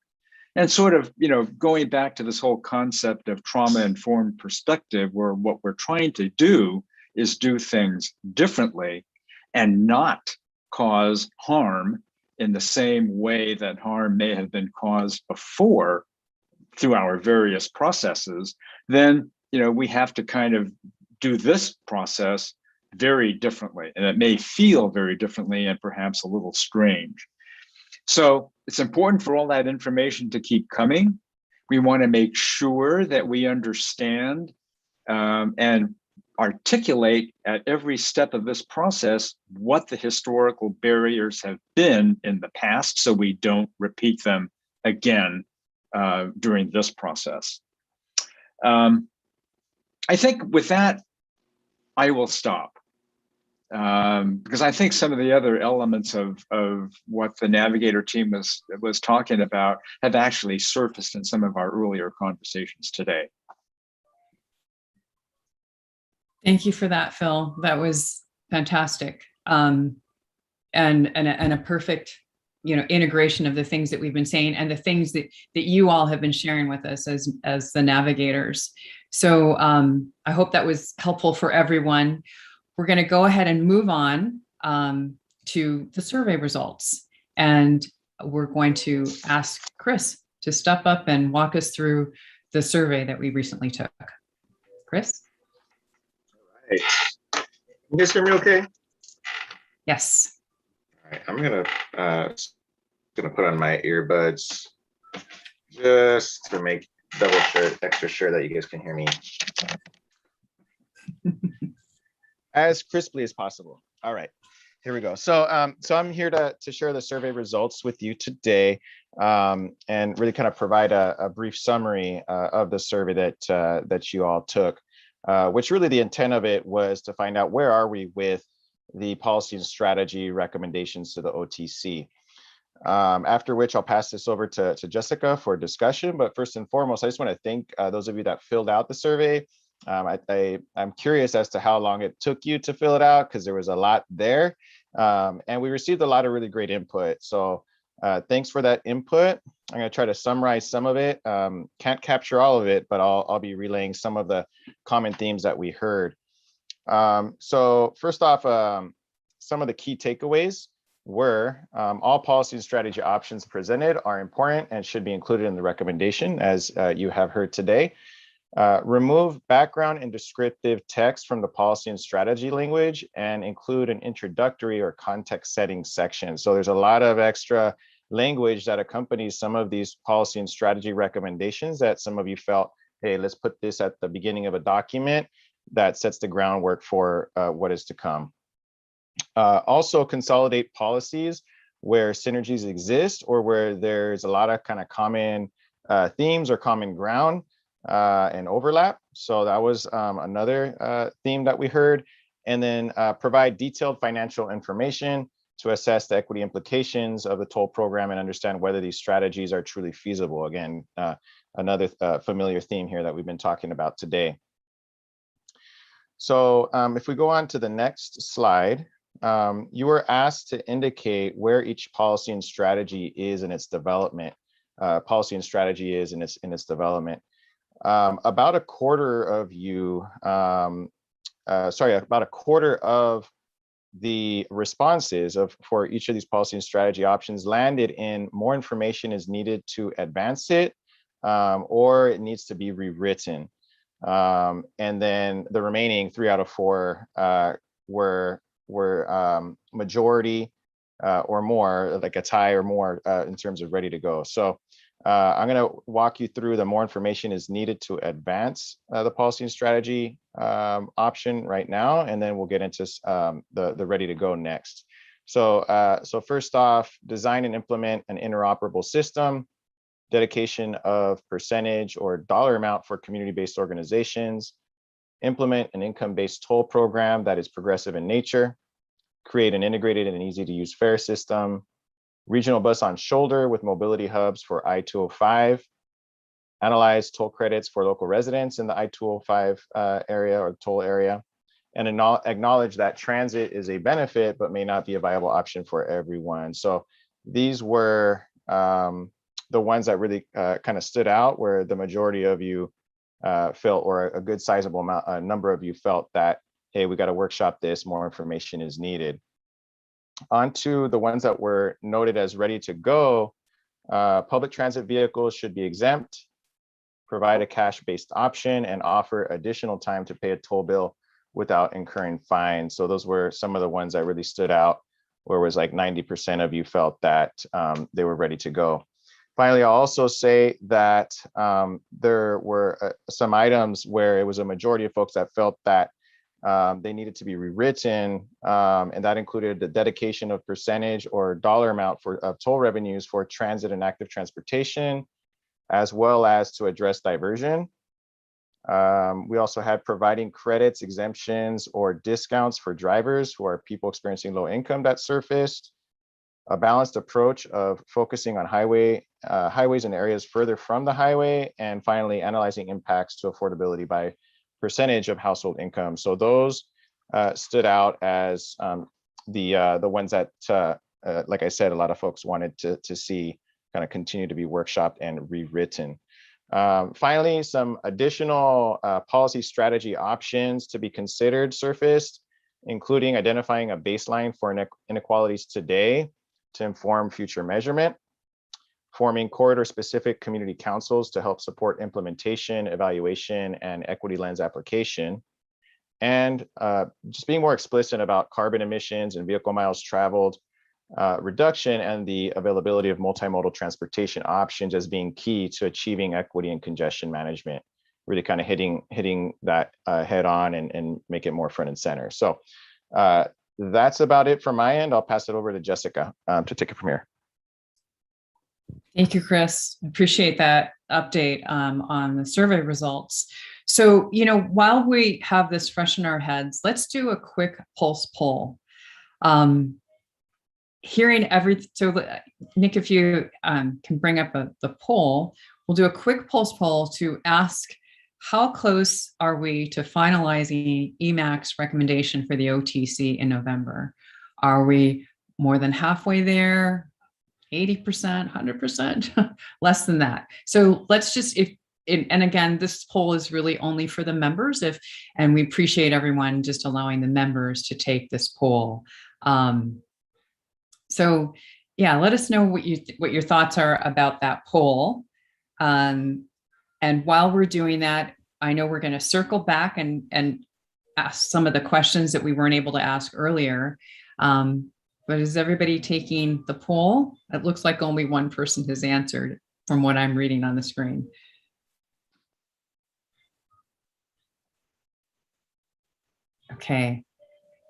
And sort of, going back to this whole concept of trauma-informed perspective, where what we're trying to do is do things differently and not cause harm in the same way that harm may have been caused before through our various processes, then, we have to kind of do this process very differently. And it may feel very differently and perhaps a little strange. So it's important for all that information to keep coming. We want to make sure that we understand and articulate at every step of this process what the historical barriers have been in the past so we don't repeat them again during this process. I think with that, I will stop. Because I think some of the other elements of what the Navigator team was talking about have actually surfaced in some of our earlier conversations today. Thank you for that, Phil. That was fantastic, and a perfect, integration of the things that we've been saying and the things that you all have been sharing with us as the navigators. So I hope that was helpful for everyone. We're going to go ahead and move on to the survey results. And we're going to ask Chris to step up and walk us through the survey that we recently took. Chris? All right. You guys hear me okay? Yes. All right. I'm gonna put on my earbuds just to make extra sure that you guys can hear me as crisply as possible. All right, here we go. So I'm here to share the survey results with you today, and really kind of provide a brief summary of the survey that you all took, which really the intent of it was to find out where are we with the policy and strategy recommendations to the OTC. After which I'll pass this over to Jessica for discussion. But first and foremost, I just want to thank those of you that filled out the survey. I'm curious as to how long it took you to fill it out, because there was a lot there, and we received a lot of really great input. So thanks for that input. I'm going to try to summarize some of it. Can't capture all of it, but I'll be relaying some of the common themes that we heard. So first off, some of the key takeaways were all policy and strategy options presented are important and should be included in the recommendation, as you have heard today. Remove background and descriptive text from the policy and strategy language and include an introductory or context setting section. So there's a lot of extra language that accompanies some of these policy and strategy recommendations that some of you felt, hey, let's put this at the beginning of a document that sets the groundwork for what is to come. Also consolidate policies where synergies exist or where there's a lot of kind of common themes or common ground. and overlap. So that was another theme that we heard. And then provide detailed financial information to assess the equity implications of the toll program and understand whether these strategies are truly feasible. Again, another familiar theme here that we've been talking about today. So if we go on to the next slide, you were asked to indicate where each policy and strategy is in its development. About a quarter of you, about a quarter of the responses for each of these policy and strategy options landed in more information is needed to advance it, or it needs to be rewritten. And then the remaining 3 out of 4 were majority or more, like a tie or more in terms of ready to go. So I'm going to walk you through the more information is needed to advance the policy and strategy option right now, and then we'll get into the ready to go next. So first off, design and implement an interoperable system, dedication of percentage or dollar amount for community-based organizations, implement an income-based toll program that is progressive in nature, create an integrated and easy to use fare system, regional bus on shoulder with mobility hubs for I-205, analyze toll credits for local residents in the I-205 area or toll area, and acknowledge that transit is a benefit, but may not be a viable option for everyone. So these were the ones that really kind of stood out, where the majority of you felt, or a good sizable number of you felt that, hey, we got to workshop this, more information is needed. On to the ones that were noted as ready to go. Public transit vehicles should be exempt, provide a cash-based option, and offer additional time to pay a toll bill without incurring fines. So those were some of the ones that really stood out, where it was like 90% of you felt that they were ready to go. Finally, I'll also say that there were some items where it was a majority of folks that felt that they needed to be rewritten, and that included the dedication of percentage or dollar amount of toll revenues for transit and active transportation, as well as to address diversion. We also had providing credits, exemptions, or discounts for drivers who are people experiencing low income that surfaced, a balanced approach of focusing on highways and areas further from the highway, and finally, analyzing impacts to affordability by percentage of household income. So those stood out as the ones that, like I said, a lot of folks wanted to see kind of continue to be workshopped and rewritten. Finally, some additional policy strategy options to be considered surfaced, including identifying a baseline for inequalities today to inform future measurement, forming corridor-specific community councils to help support implementation, evaluation, and equity lens application, and just being more explicit about carbon emissions and vehicle miles traveled reduction and the availability of multimodal transportation options as being key to achieving equity and congestion management, really kind of hitting that head on and make it more front and center. So that's about it from my end. I'll pass it over to Jessica to take it from here. Thank you, Chris. Appreciate that update on the survey results. So, while we have this fresh in our heads, let's do a quick pulse poll. So Nick, if you can bring up the poll, we'll do a quick pulse poll to ask, how close are we to finalizing EMAC's recommendation for the OTC in November? Are we more than halfway there? 80%, 100%, less than that. So let's just, and again, this poll is really only for the members, and we appreciate everyone just allowing the members to take this poll. So yeah, let us know what your thoughts are about that poll. And while we're doing that, I know we're going to circle back and ask some of the questions that we weren't able to ask earlier. But is everybody taking the poll? It looks like only one person has answered from what I'm reading on the screen. Okay.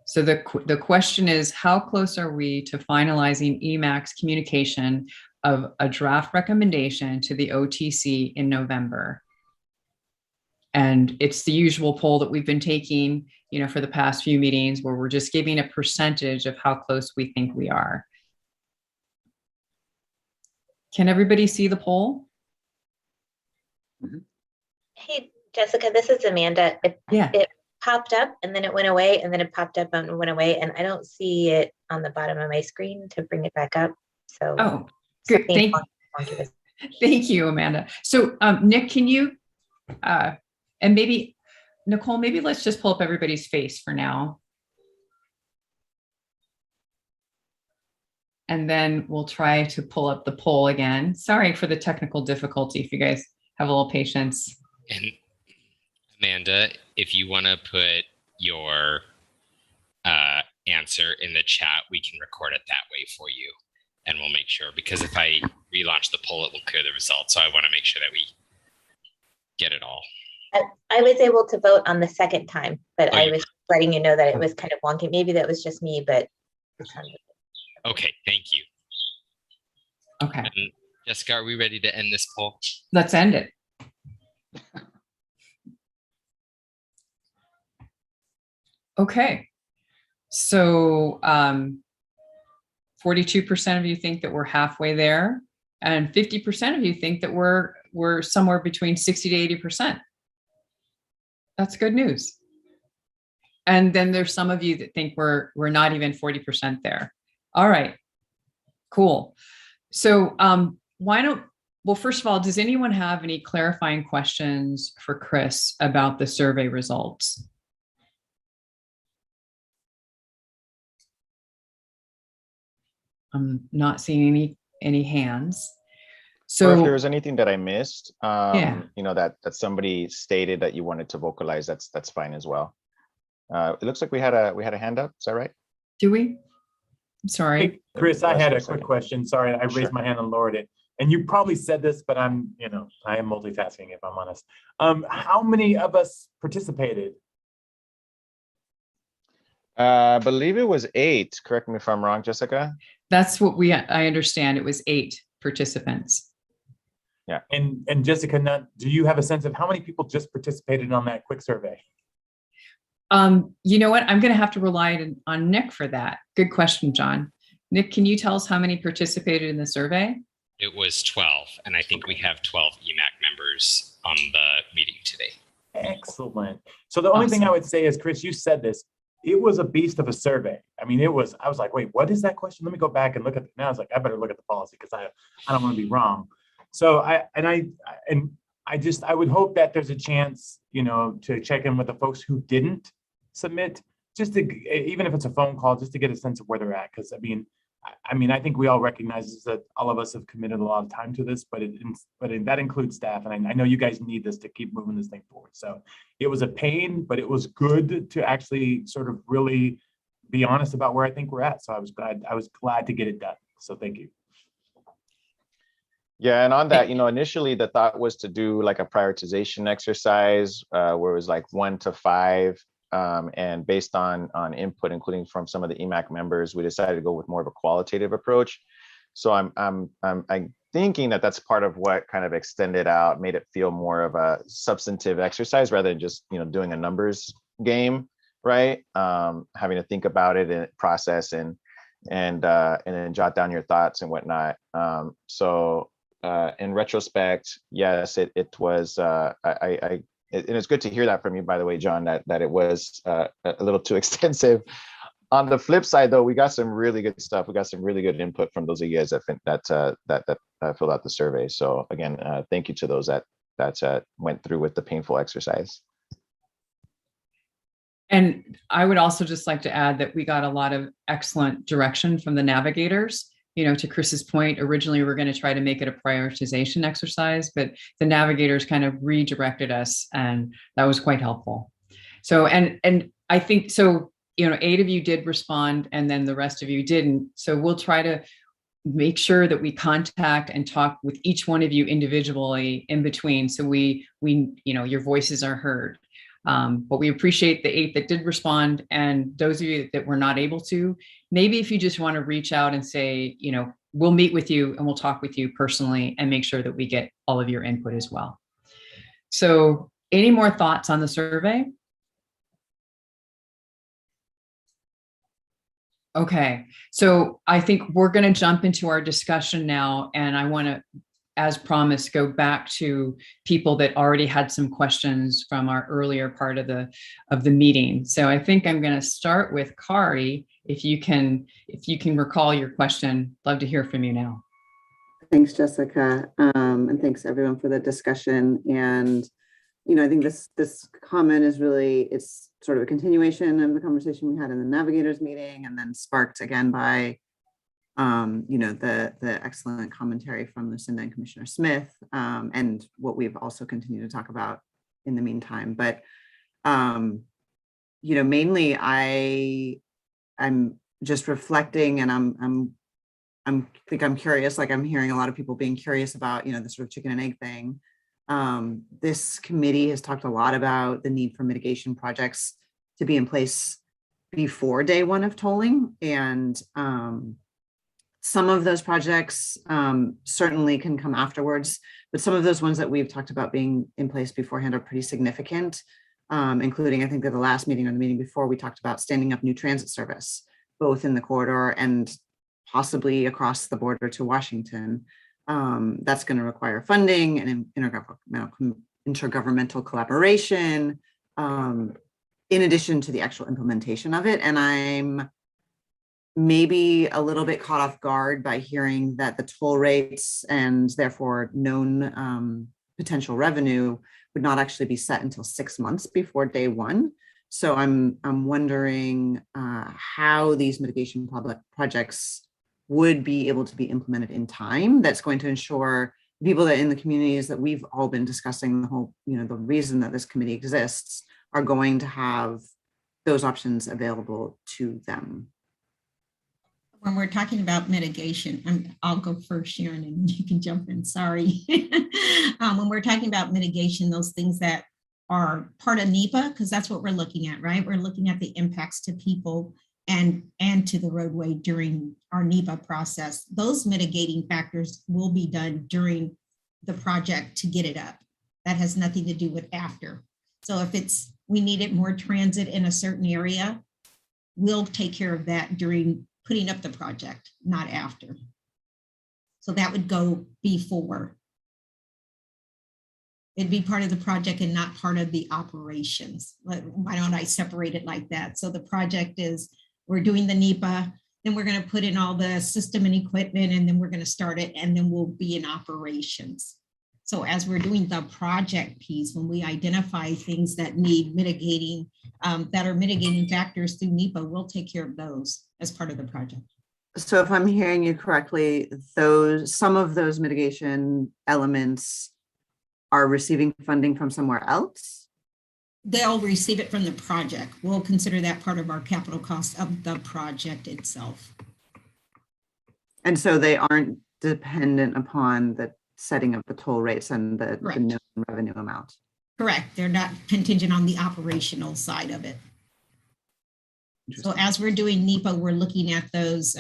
So the question is, how close are we to finalizing EMAC's communication of a draft recommendation to the OTC in November? And it's the usual poll that we've been taking, for the past few meetings, where we're just giving a percentage of how close we think we are. Can everybody see the poll? Hey, Jessica, this is Amanda. It popped up and then it went away and then it popped up and went away. And I don't see it on the bottom of my screen to bring it back up. So, oh, good. Thank you, Amanda. So, Nick, can you, and maybe Nicole, maybe let's just pull up everybody's face for now. And then we'll try to pull up the poll again. Sorry for the technical difficulty. If you guys have a little patience. And Amanda, if you want to put your answer in the chat, we can record it that way for you. And we'll make sure, because if I relaunch the poll, it will clear the results. So I want to make sure that we get it all. I was able to vote on the second time, but I was letting you know that it was kind of wonky. Maybe that was just me, but. Okay, thank you. Okay. And Jessica, are we ready to end this poll? Let's end it. Okay. So 42% of you think that we're halfway there, and 50% of you think that we're somewhere between 60 to 80%. That's good news. And then there's some of you that think we're not even 40% there. All right, cool. So well, first of all, does anyone have any clarifying questions for Chris about the survey results? I'm not seeing any hands. So or if there was anything that I missed, yeah. that somebody stated that you wanted to vocalize, that's fine as well. It looks like we had a hand up. Is that right? Do we? I'm sorry. Hey, Chris, I had a quick question. Sorry, I raised my hand and lowered it. And you probably said this, but I am multitasking if I'm honest. How many of us participated? I believe it was 8. Correct me if I'm wrong, Jessica. That's what I understand. It was 8 participants. Yeah. And Jessica, do you have a sense of how many people just participated on that quick survey? You know what? I'm going to have to rely on Nick for that. Good question, John. Nick, can you tell us how many participated in the survey? It was 12, and I think we have 12 EMAC members on the meeting today. Excellent. So the only thing I would say is, Chris, you said this, it was a beast of a survey. I mean, I was like, wait, what is that question? Let me go back and look at it. Now I was like, I better look at the policy because I don't want to be wrong. So I would hope that there's a chance, to check in with the folks who didn't submit, just to, even if it's a phone call, just to get a sense of where they're at. Because I think we all recognize that all of us have committed a lot of time to this, but that includes staff. And I know you guys need this to keep moving this thing forward. So it was a pain, but it was good to actually sort of really be honest about where I think we're at. So I was glad to get it done. So thank you. Yeah, and on that, initially the thought was to do like a prioritization exercise where it was like 1 to 5. And based on input, including from some of the EMAC members, we decided to go with more of a qualitative approach. So I'm thinking that that's part of what kind of extended out, made it feel more of a substantive exercise rather than just doing a numbers game, right? Having to think about it and process and then jot down your thoughts and whatnot. So in retrospect, yes, it was. And it's good to hear that from you, by the way, John, that it was a little too extensive. On the flip side, though, we got some really good stuff. We got some really good input from those of you guys that filled out the survey. So again, thank you to those that went through with the painful exercise. And I would also just like to add that we got a lot of excellent direction from the navigators. To Chris's point, originally we were going to try to make it a prioritization exercise, but the navigators kind of redirected us, and that was quite helpful. So, and I think, so, 8 of you did respond, and then the rest of you didn't. So we'll try to make sure that we contact and talk with each one of you individually in between, so we your voices are heard. But we appreciate the 8 that did respond, and those of you that were not able to, maybe if you just want to reach out and say, we'll meet with you and we'll talk with you personally and make sure that we get all of your input as well. So Any more thoughts on the survey? Okay, so I think we're going to jump into our discussion now, and I want to, as promised, go back to people that already had some questions from our earlier part of the meeting. So I think I'm going to start with Kari. If you can recall your question, love to hear from you now. Thanks, Jessica, and thanks everyone for the discussion. And I think this comment is really, it's sort of a continuation of the conversation we had in the Navigators meeting, and then sparked again by the excellent commentary from Lucinda and Commissioner Smith, and what we've also continued to talk about in the meantime. But mainly I'm just reflecting, and I'm curious, like I'm hearing a lot of people being curious about the sort of chicken and egg thing. This committee has talked a lot about the need for mitigation projects to be in place before day one of tolling, and some of those projects certainly can come afterwards, but some of those ones that we've talked about being in place beforehand are pretty significant, including, I think that the last meeting or the meeting before, we talked about standing up new transit service, both in the corridor and possibly across the border to Washington. That's going to require funding and intergovernmental collaboration, in addition to the actual implementation of it. And I'm maybe a little bit caught off guard by hearing that the toll rates and therefore known potential revenue would not actually be set until 6 months before day one. So I'm wondering how these mitigation projects would be able to be implemented in time. That's going to ensure people that in the communities that we've all been discussing, the whole, the reason that this committee exists, are going to have those options available to them. When we're talking about mitigation, I'll go first, Sharon, and you can jump in, sorry. When we're talking about mitigation, those things that are part of NEPA, because that's what we're looking at, right? We're looking at the impacts to people and to the roadway during our NEPA process. Those mitigating factors will be done during the project to get it up. That has nothing to do with after. So if we needed more transit in a certain area, we'll take care of that during putting up the project, not after. So that would go before. It'd be part of the project and not part of the operations. Why don't I separate it like that? So the project is, we're doing the NEPA, then we're going to put in all the system and equipment, and then we're going to start it, and then we'll be in operations. So as we're doing the project piece, when we identify things that need mitigating, that are mitigating factors through NEPA, we'll take care of those as part of the project. So if I'm hearing you correctly, some of those mitigation elements are receiving funding from somewhere else? They'll receive it from the project. We'll consider that part of our capital cost of the project itself. And so they aren't dependent upon the setting of the toll rates and the known revenue amount? Correct. They're not contingent on the operational side of it. So as we're doing NEPA, we're looking at those,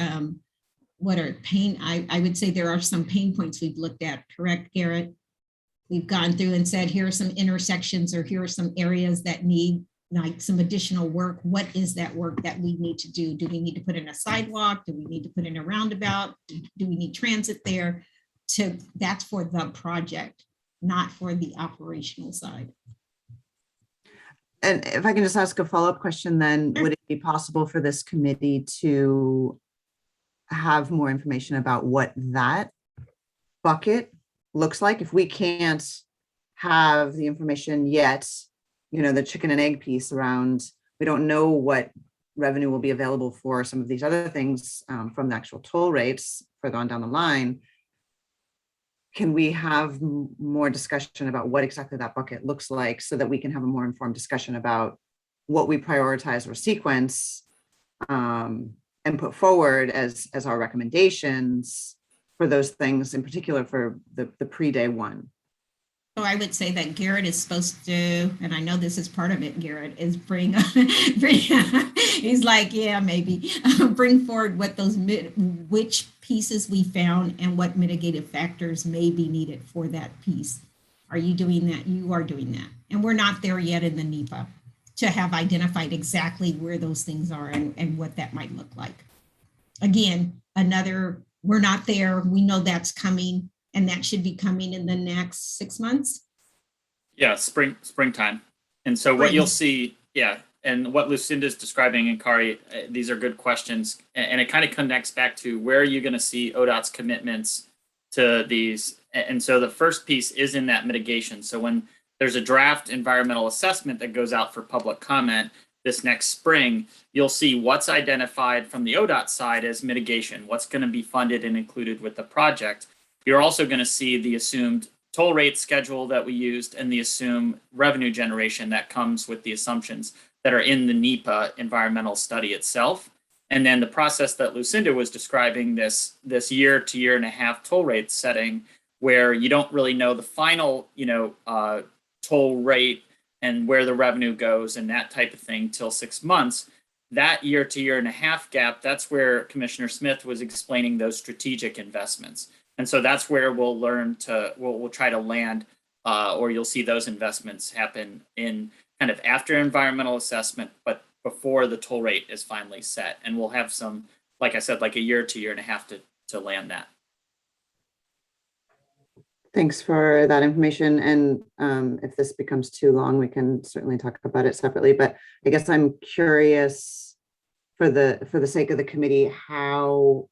what are I would say there are some pain points we've looked at, correct, Garrett? We've gone through and said, here are some intersections, or here are some areas that need like some additional work. What is that work that we need to do? Do we need to put in a sidewalk? Do we need to put in a roundabout? Do we need transit there? That's for the project, not for the operational side. And if I can just ask a follow-up question, then would it be possible for this committee to have more information about what that bucket looks like? If we can't have the information yet, the chicken and egg piece around, we don't know what revenue will be available for some of these other things from the actual toll rates further on down the line. Can we have more discussion about what exactly that bucket looks like, so that we can have a more informed discussion about what we prioritize or sequence and put forward as our recommendations for those things, in particular for the pre-day one? So I would say that Garrett is supposed to, and I know this is part of it, Garrett, is bring he's like, yeah, maybe, bring forward what those, which pieces we found and what mitigative factors may be needed for that piece. Are you doing that? You are doing that. And we're not there yet in the NEPA to have identified exactly where those things are and what that might look like. Again, we're not there. We know that's coming, and that should be coming in the next 6 months. Yeah, springtime. And so what you'll see, yeah, and what Lucinda's describing, and Kari, these are good questions. And it kind of connects back to where are you going to see ODOT's commitments to these? And so the first piece is in that mitigation. So when there's a draft environmental assessment that goes out for public comment this next spring, you'll see what's identified from the ODOT side as mitigation, what's going to be funded and included with the project. You're also going to see the assumed toll rate schedule that we used and the assumed revenue generation that comes with the assumptions that are in the NEPA environmental study itself. And then the process that Lucinda was describing, this year to year and a half toll rate setting, where you don't really know the final, toll rate and where the revenue goes and that type of thing till 6 months. That year to year and a half gap, that's where Commissioner Smith was explaining those strategic investments. And so that's where we'll we'll try to land, or you'll see those investments happen in kind of after environmental assessment, but before the toll rate is finally set. And we'll have some, like I said, like a year to year and a half to land that. Thanks for that information. And if this becomes too long, we can certainly talk about it separately. But I guess I'm curious, for the sake of the committee, how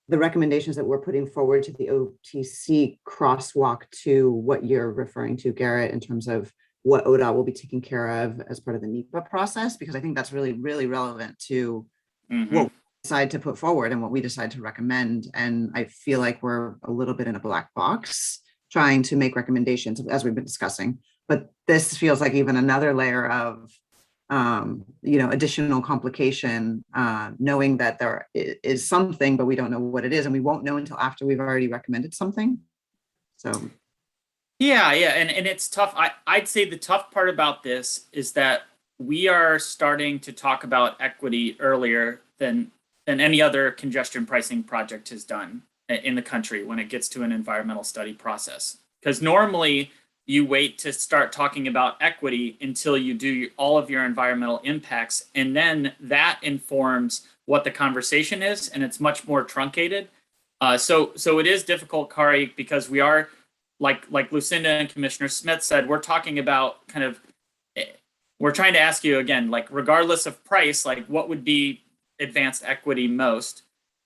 the recommendations that we're putting forward to the OTC crosswalk to what you're referring to, Garrett, in terms of what ODOT will be taking care of as part of the NEPA process, because I think that's really, really relevant to what we decide to put forward and what we decide to recommend. And I feel like we're a little bit in a black box trying to make recommendations, as we've been discussing. But this feels like even another layer of additional complication, knowing that there is something, but we don't know what it is, and we won't know until after we've already recommended something. So yeah, and it's tough. I'd say the tough part about this is that we are starting to talk about equity earlier than any other congestion pricing project has done in the country when it gets to an environmental study process. Because normally you wait to start talking about equity until you do all of your environmental impacts, and then that informs what the conversation is, and it's much more truncated. So it is difficult, Kari, because we are, like Lucinda and Commissioner Smith said, we're talking about we're trying to ask you again, like regardless of price, like what would be advanced equity most?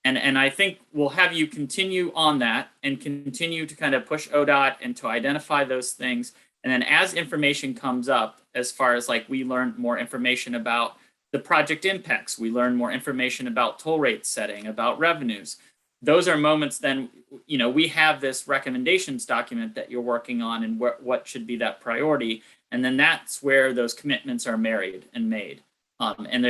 And I think we'll have you continue on that and continue to kind of push ODOT and to identify those things. And then as information comes up, as far as like we learn more information about the project impacts, we learn more information about toll rate setting, about revenues. Those are moments then, we have this recommendations document that you're working on and what should be that priority. And then that's where those commitments are married and made. And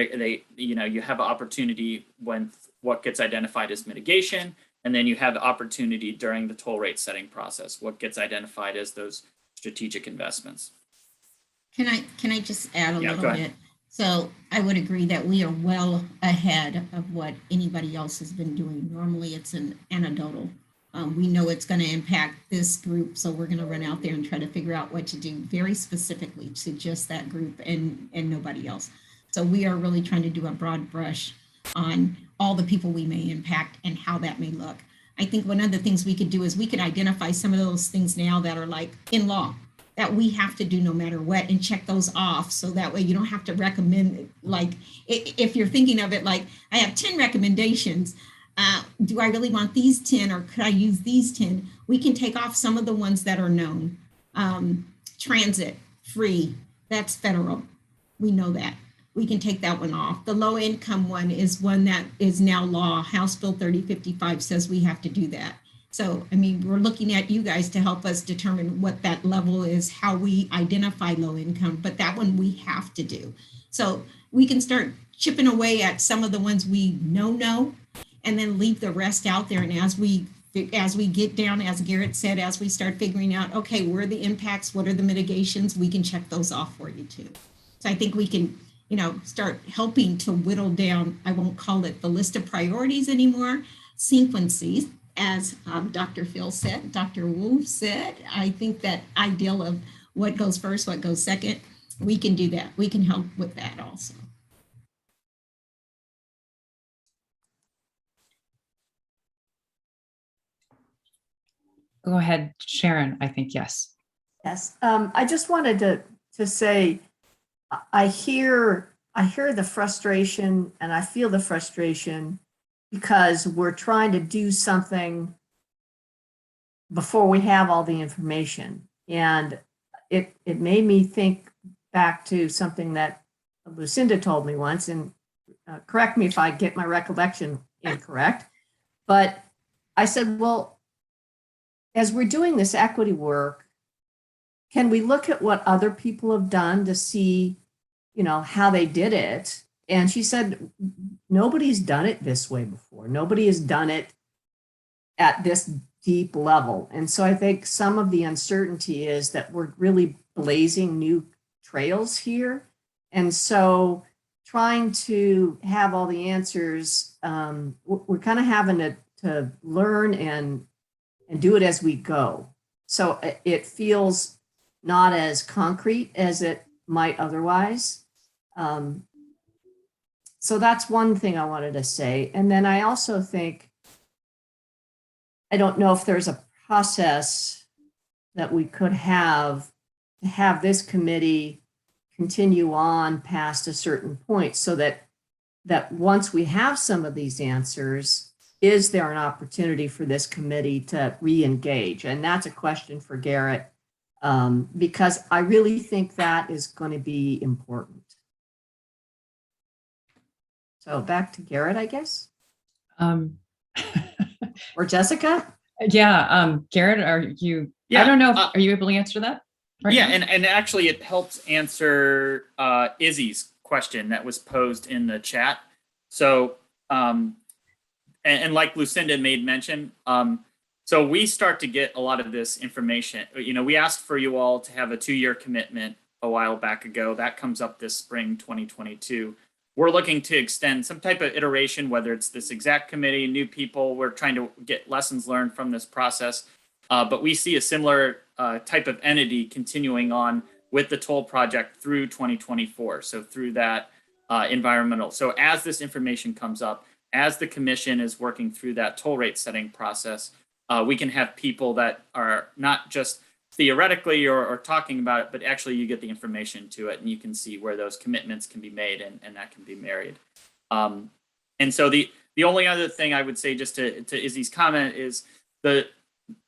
you have an opportunity when what gets identified as mitigation, and then you have the opportunity during the toll rate setting process, what gets identified as those strategic investments. Can I just add a little bit? So I would agree that we are well ahead of what anybody else has been doing. Normally it's an anecdotal. We know it's going to impact this group, so we're going to run out there and try to figure out what to do very specifically to just that group and nobody else. So we are really trying to do a broad brush on all the people we may impact and how that may look. I think one of the things we could do is we could identify some of those things now that are like in law that we have to do no matter what, and check those off. So that way you don't have to recommend, like if you're thinking of it like I have 10 recommendations, do I really want these 10 or could I use these 10? We can take off some of the ones that are known. Transit, free, that's federal. We know that. We can take that one off. The low income one is one that is now law. House Bill 3055 says we have to do that. So, I mean, we're looking at you guys to help us determine what that level is, how we identify low income, but that one we have to do. So we can start chipping away at some of the ones we know, and then leave the rest out there. And as we get down, as Garrett said, as we start figuring out, okay, where are the impacts, what are the mitigations, we can check those off for you too. So I think we can, start helping to whittle down, I won't call it the list of priorities anymore, sequences, as Dr. Phil said, Dr. Wu said, I think that ideal of what goes first, what goes second, we can do that. We can help with that also. Go ahead, Sharon, I think, yes. Yes, I just wanted to say, I hear the frustration and I feel the frustration because we're trying to do something before we have all the information. And it made me think back to something that Lucinda told me once, and correct me if I get my recollection incorrect, but I said, well, as we're doing this equity work, can we look at what other people have done to see, how they did it? And she said, nobody's done it this way before. Nobody has done it at this deep level. And so I think some of the uncertainty is that we're really blazing new trails here. And so trying to have all the answers, we're kind of having to learn and do it as we go. So it feels not as concrete as it might otherwise. So that's one thing I wanted to say. And then I also think, I don't know if there's a process that we could have to have this committee continue on past a certain point so that once we have some of these answers, is there an opportunity for this committee to re-engage? And that's a question for Garrett, because I really think that is going to be important. So back to Garrett, I guess. Or Jessica? Yeah, Garrett, are you, Yeah, I don't know, are you able to answer that? Right yeah, now? and actually it helps answer Izzy's question that was posed in the chat. So, and like Lucinda made mention, so we start to get a lot of this information. We asked for you all to have a 2-year commitment a while back ago. That comes up this spring 2022. We're looking to extend some type of iteration, whether it's this exact committee, new people. We're trying to get lessons learned from this process. But we see a similar type of entity continuing on with the toll project through 2024. So through that environmental. So as this information comes up, as the commission is working through that toll rate setting process, we can have people that are not just theoretically or talking about it, but actually you get the information to it and you can see where those commitments can be made and that can be married. And so the only other thing I would say just to Izzy's comment is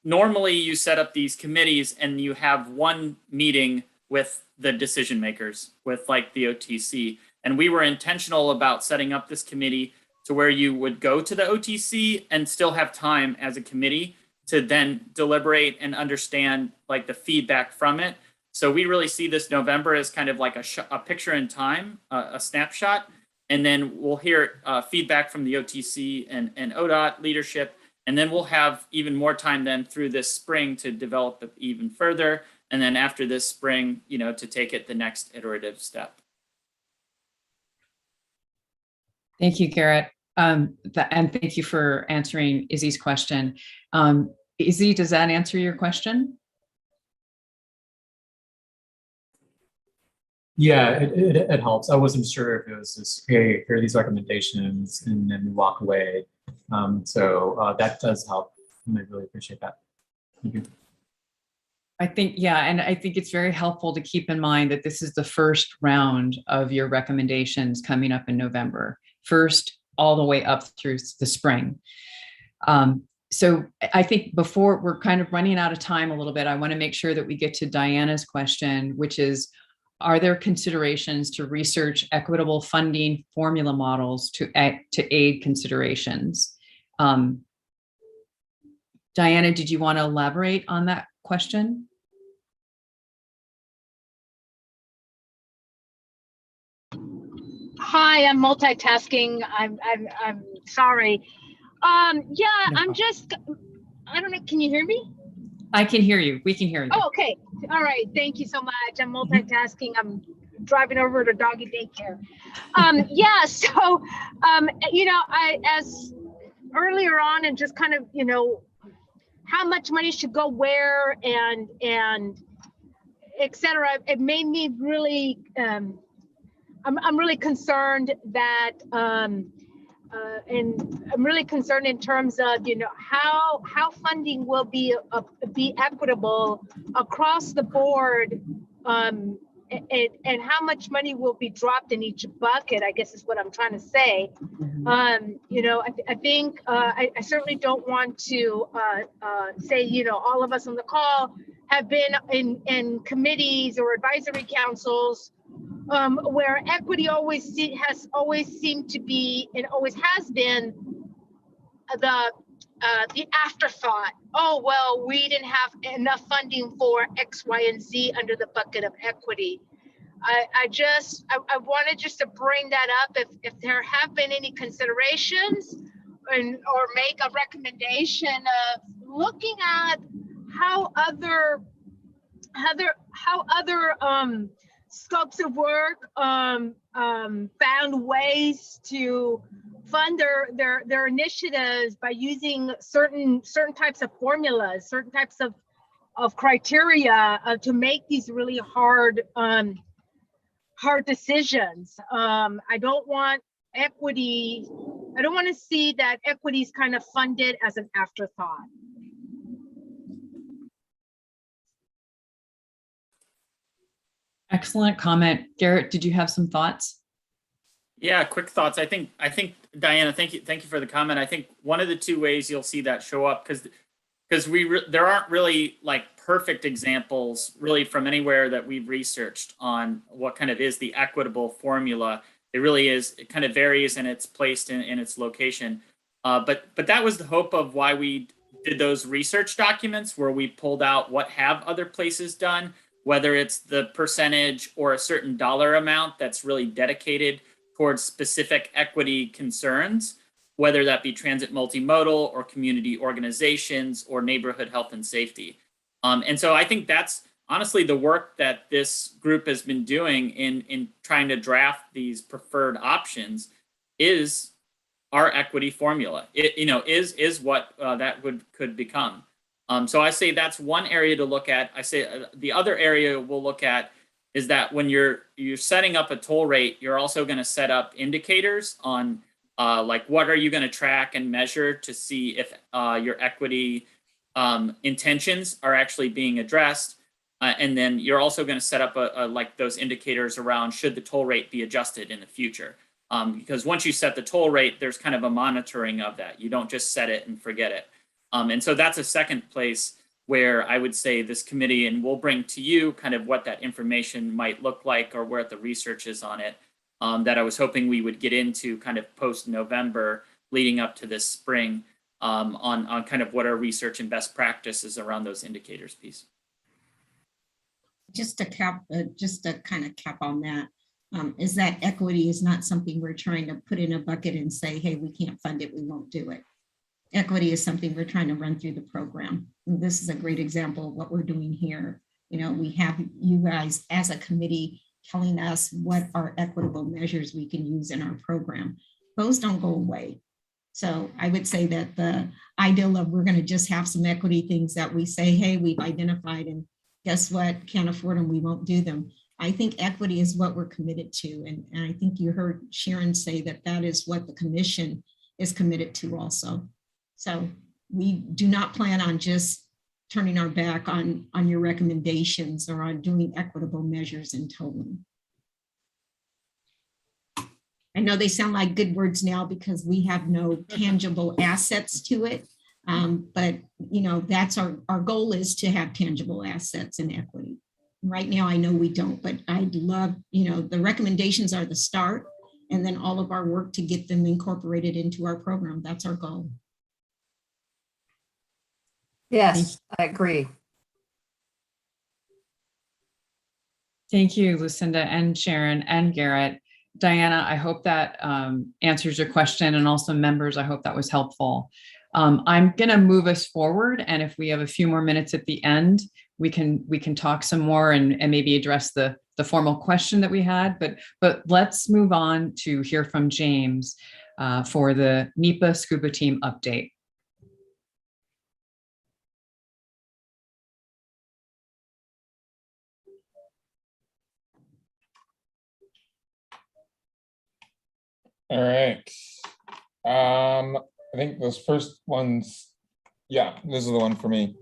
normally you set up these committees and you have one meeting with the decision makers, with like the OTC. And we were intentional about setting up this committee to where you would go to the OTC and still have time as a committee to then deliberate and understand like the feedback from it. So we really see this November as kind of like a picture in time, a snapshot. And then we'll hear feedback from the OTC and ODOT leadership. And then we'll have even more time then through this spring to develop it even further. And then after this spring, to take it the next iterative step. Thank you, Garrett. And thank you for answering Izzy's question. Izzy, does that answer your question? Yeah, it helps. I wasn't sure if it was just, hey, here are these recommendations, and then we walk away. So that does help, and I really appreciate that. Thank you. I think, yeah, and I think it's very helpful to keep in mind that this is the first round of your recommendations coming up in November, first all the way up through the spring. So I think before we're kind of running out of time a little bit, I want to make sure that we get to Diana's question, which is, are there considerations to research equitable funding formula models to aid considerations? Diana, did you want to elaborate on that question? Hi, I'm multitasking. I'm sorry. Yeah, No I'm just, I don't know. Can you hear me? I can hear you. We can hear you. Oh, okay. All right. Thank you so much. I'm multitasking. I'm driving over to doggy daycare. Yeah. So, as earlier on and just kind of, how much money should go where and et cetera, it made me really, I'm really concerned that, and I'm really concerned in terms of, how funding will be equitable across the board, and how much money will be dropped in each bucket, I guess is what I'm trying to say. I think I certainly don't want to say, all of us on the call have been in committees or advisory councils where equity has always seemed to be and always has been the afterthought. Oh, well, we didn't have enough funding for X, Y, and Z under the bucket of equity. I wanted just to bring that up if there have been any considerations or make a recommendation of looking at how other scopes of work found ways to fund their initiatives by using certain types of formulas, certain types of criteria to make these really hard decisions. I don't want to see that equity is kind of funded as an afterthought. Excellent comment. Garrett, did you have some thoughts? Yeah, quick thoughts. I think Diana, thank you for the comment. I think one of the two ways you'll see that show up, because there aren't really like perfect examples really from anywhere that we've researched on what kind of is the equitable formula. It really is, it kind of varies and it's placed in its location. But that was the hope of why we did those research documents, where we pulled out what have other places done, whether it's the percentage or a certain dollar amount that's really dedicated towards specific equity concerns, whether that be transit multimodal or community organizations or neighborhood health and safety. And so I think that's honestly the work that this group has been doing in trying to draft these preferred options is our equity formula. It is what that could become. So I say that's one area to look at. I say the other area we'll look at is that when you're setting up a toll rate, you're also going to set up indicators on like what are you going to track and measure to see if your equity intentions are actually being addressed. And then you're also going to set up like those indicators around should the toll rate be adjusted in the future. Because once you set the toll rate, there's kind of a monitoring of that. You don't just set it and forget it. And so that's a second place where I would say this committee, and we'll bring to you kind of what that information might look like or where the research is on it, that I was hoping we would get into kind of post-November leading up to this spring on kind of what our research and best practices around those indicators piece. Just to kind of cap on that, is that equity is not something we're trying to put in a bucket and say, hey, we can't fund it, we won't do it. Equity is something we're trying to run through the program. And this is a great example of what we're doing here. We have you guys as a committee telling us what are equitable measures we can use in our program. Those don't go away. So I would say that the ideal of we're going to just have some equity things that we say, hey, we've identified and guess what, can't afford them, we won't do them. I think equity is what we're committed to. And I think you heard Sharon say that that is what the commission is committed to also. So we do not plan on just turning our back on your recommendations or on doing equitable measures in total. I know they sound like good words now because we have no tangible assets to it. But that's our goal is to have tangible assets and equity. Right now, I know we don't, but I'd love, the recommendations are the start and then all of our work to get them incorporated into our program. That's our goal. Yes, I agree. Thank you, Lucinda and Sharon and Garrett. Diana, I hope that answers your question, and also members, I hope that was helpful. I'm going to move us forward, and if we have a few more minutes at the end, we can talk some more and maybe address the formal question that we had. But let's move on to hear from James. for the NEPA scuba team update. All right. I think those first ones, yeah, this is the one for me.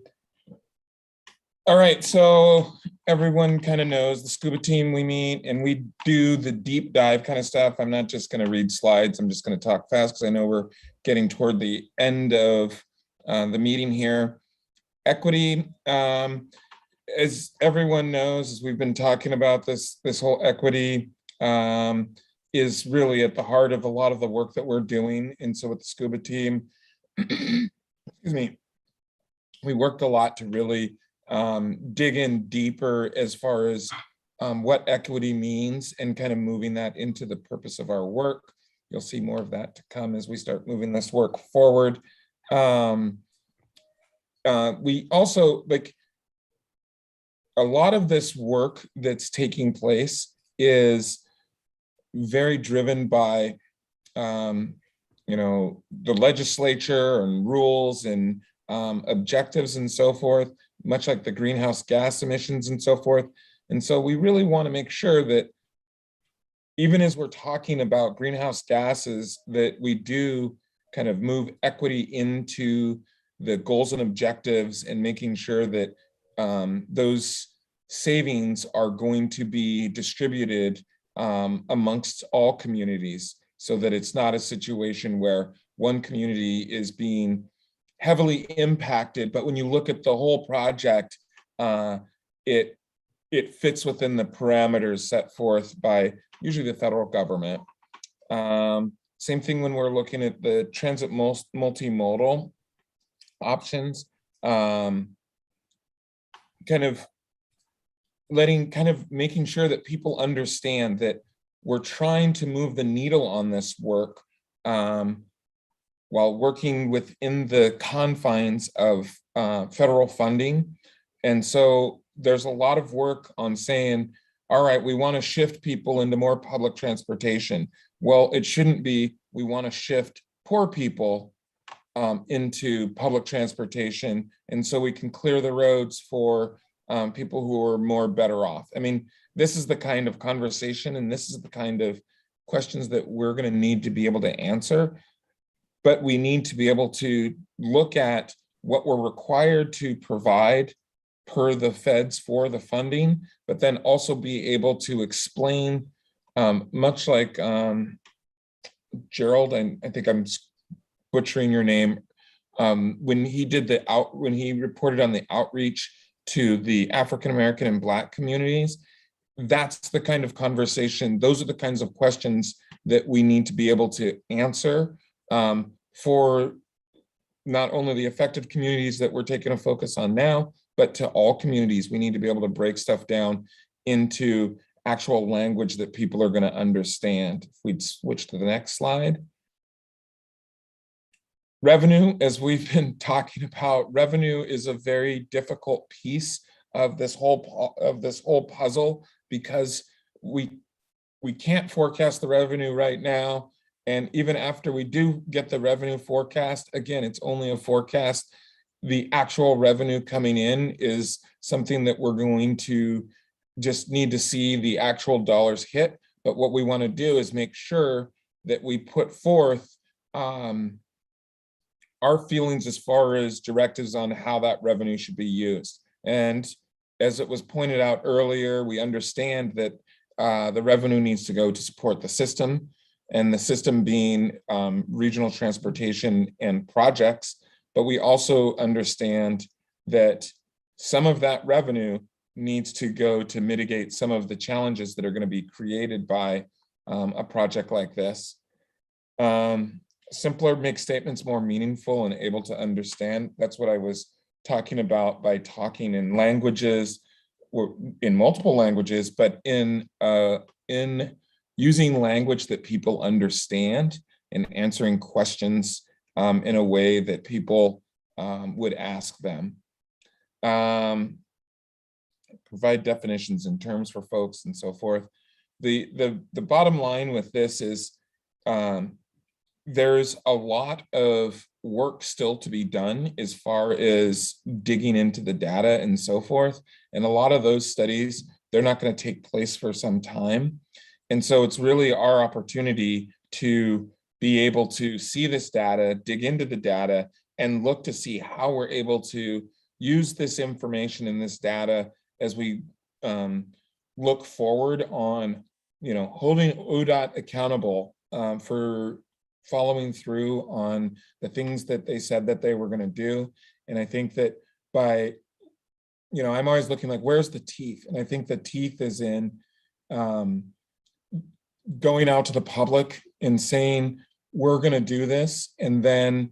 All right, so everyone kind of knows the scuba team we meet and we do the deep dive kind of stuff. I'm not just going to read slides. I'm just going to talk fast because I know we're getting toward the end of the meeting here. Equity, as everyone knows, as we've been talking about this whole equity is really at the heart of a lot of the work that we're doing. And so with the scuba team, excuse me, we worked a lot to really dig in deeper as far as what equity means and kind of moving that into the purpose of our work. You'll see more of that to come as we start moving this work forward. We also, like, a lot of this work that's taking place is very driven by, you know, the legislature and rules and objectives and so forth, much like the greenhouse gas emissions and so forth. And so we really want to make sure that even as we're talking about greenhouse gases, that we do kind of move equity into the goals and objectives and making sure that those savings are going to be distributed amongst all communities, so that it's not a situation where one community is being heavily impacted, but when you look at the whole project, it fits within the parameters set forth by usually the federal government. Same thing when we're looking at the transit multimodal options, kind of making sure that people understand that we're trying to move the needle on this work while working within the confines of federal funding. And so there's a lot of work on saying, all right, we want to shift people into more public transportation. Well, it shouldn't be, we want to shift poor people into public transportation. And so we can clear the roads for people who are more better off. I mean, this is the kind of conversation and this is the kind of questions that we're going to need to be able to answer. But we need to be able to look at what we're required to provide per the feds for the funding, but then also be able to explain, much like Gerald, and I think I'm butchering your name, when he did when he reported on the outreach to the African American and Black communities, that's the kind of conversation, those are the kinds of questions that we need to be able to answer for not only the affected communities that we're taking a focus on now, but to all communities. We need to be able to break stuff down into actual language that people are going to understand. If we'd switch to the next slide. Revenue, as we've been talking about, revenue is a very difficult piece of this whole puzzle, because we can't forecast the revenue right now. And even after we do get the revenue forecast, again, it's only a forecast. The actual revenue coming in is something that we're going to just need to see the actual dollars hit. But what we want to do is make sure that we put forth our feelings as far as directives on how that revenue should be used. And as it was pointed out earlier, we understand that the revenue needs to go to support the system, and the system being regional transportation and projects. But we also understand that some of that revenue needs to go to mitigate some of the challenges that are going to be created by a project like this. Simpler makes statements more meaningful and able to understand. That's what I was talking about by talking in languages, or in multiple languages, but in using language that people understand and answering questions in a way that people would ask them. Provide definitions and terms for folks and so forth. The bottom line with this is there's a lot of work still to be done as far as digging into the data and so forth. And a lot of those studies, they're not going to take place for some time. And so it's really our opportunity to be able to see this data, dig into the data, and look to see how we're able to use this information and this data as we look forward on, holding ODOT accountable for following through on the things that they said that they were going to do. And I think that by, I'm always looking like, where's the teeth? And I think the teeth is in going out to the public and saying, we're going to do this, and then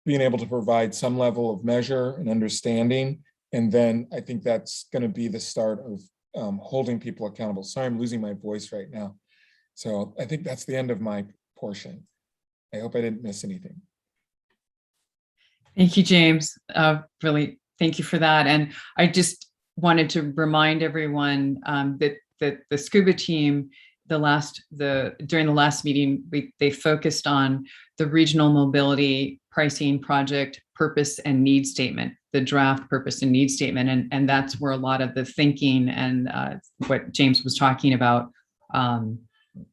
being able to provide some level of measure and understanding. And then I think that's going to be the start of holding people accountable. Sorry, I'm losing my voice right now. So I think that's the end of my portion. I hope I didn't miss anything. Thank you, James. Really, thank you for that. And I just wanted to remind everyone that the scuba team, during the last meeting, they focused on the regional mobility pricing project purpose and need statement, the draft purpose and need statement, and that's where a lot of the thinking and what James was talking about,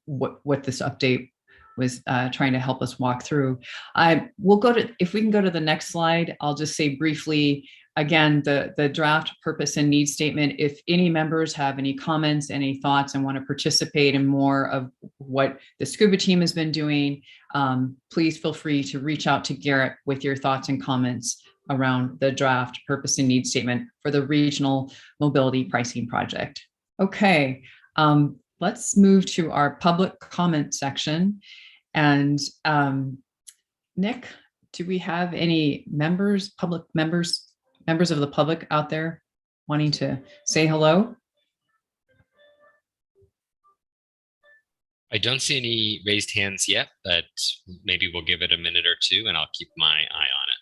what this update was trying to help us walk through. If we can go to the next slide, I'll just say briefly, again, the draft purpose and need statement. If any members have any comments, any thoughts, and want to participate in more of what the scuba team has been doing, please feel free to reach out to Garrett with your thoughts and comments around the draft purpose and need statement for the regional mobility pricing project. Okay, let's move to our public comment section. And Nick, do we have any members of the public out there wanting to say hello? I don't see any raised hands yet, but maybe we'll give it a minute or two and I'll keep my eye on it.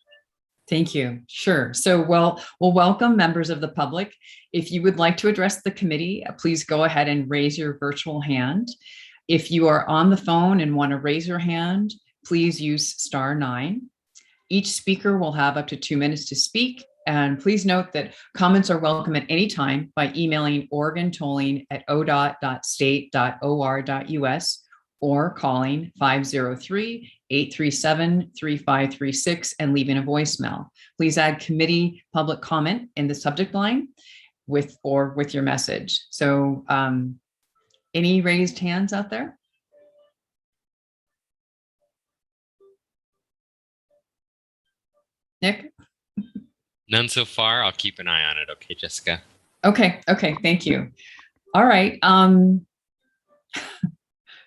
Thank you. Sure. So, we'll welcome members of the public. If you would like to address the committee, please go ahead and raise your virtual hand. If you are on the phone and want to raise your hand, please use *9. Each speaker will have up to 2 minutes to speak. And please note that comments are welcome at any time by emailing oregontolling@odot.state.or.us or calling 503-837-3536 and leaving a voicemail. Please add committee public comment in the subject line with your message. So any raised hands out there? Nick? None so far. I'll keep an eye on it. Okay, Jessica. Okay. Thank you. All right.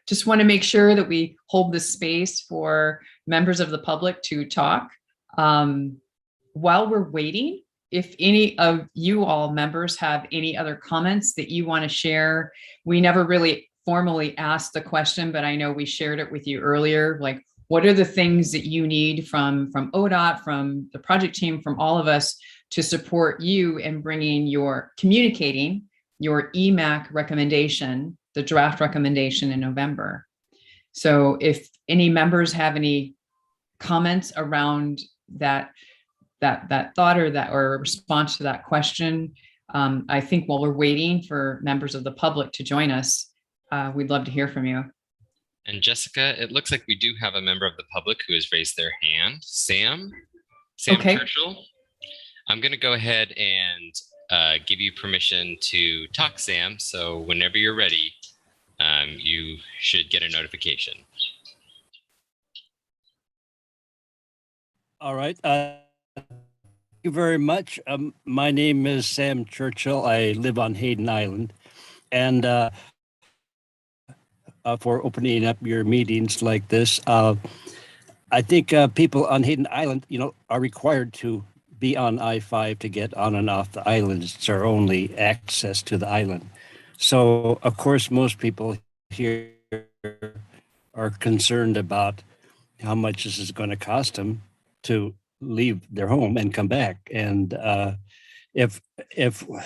Just want to make sure that we hold this space for members of the public to talk. While we're waiting, if any of you all members have any other comments that you want to share, we never really formally asked the question, but I know we shared it with you earlier. Like, what are the things that you need from ODOT, from the project team, from all of us to support you in communicating your EMAC recommendation, the draft recommendation in November? So if any members have any comments around that thought or a response to that question, I think while we're waiting for members of the public to join us, we'd love to hear from you. And Jessica, it looks like we do have a member of the public who has raised their hand. Sam okay. Churchill. I'm going to go ahead and give you permission to talk, Sam. So whenever you're ready, you should get a notification. All right. Thank you very much. My name is Sam Churchill. I live on Hayden Island. And for opening up your meetings like this, I think people on Hayden Island, are required to be on I-5 to get on and off the island. It's our only access to the island. So, of course, most people here are concerned about how much this is going to cost them to leave their home and come back. And if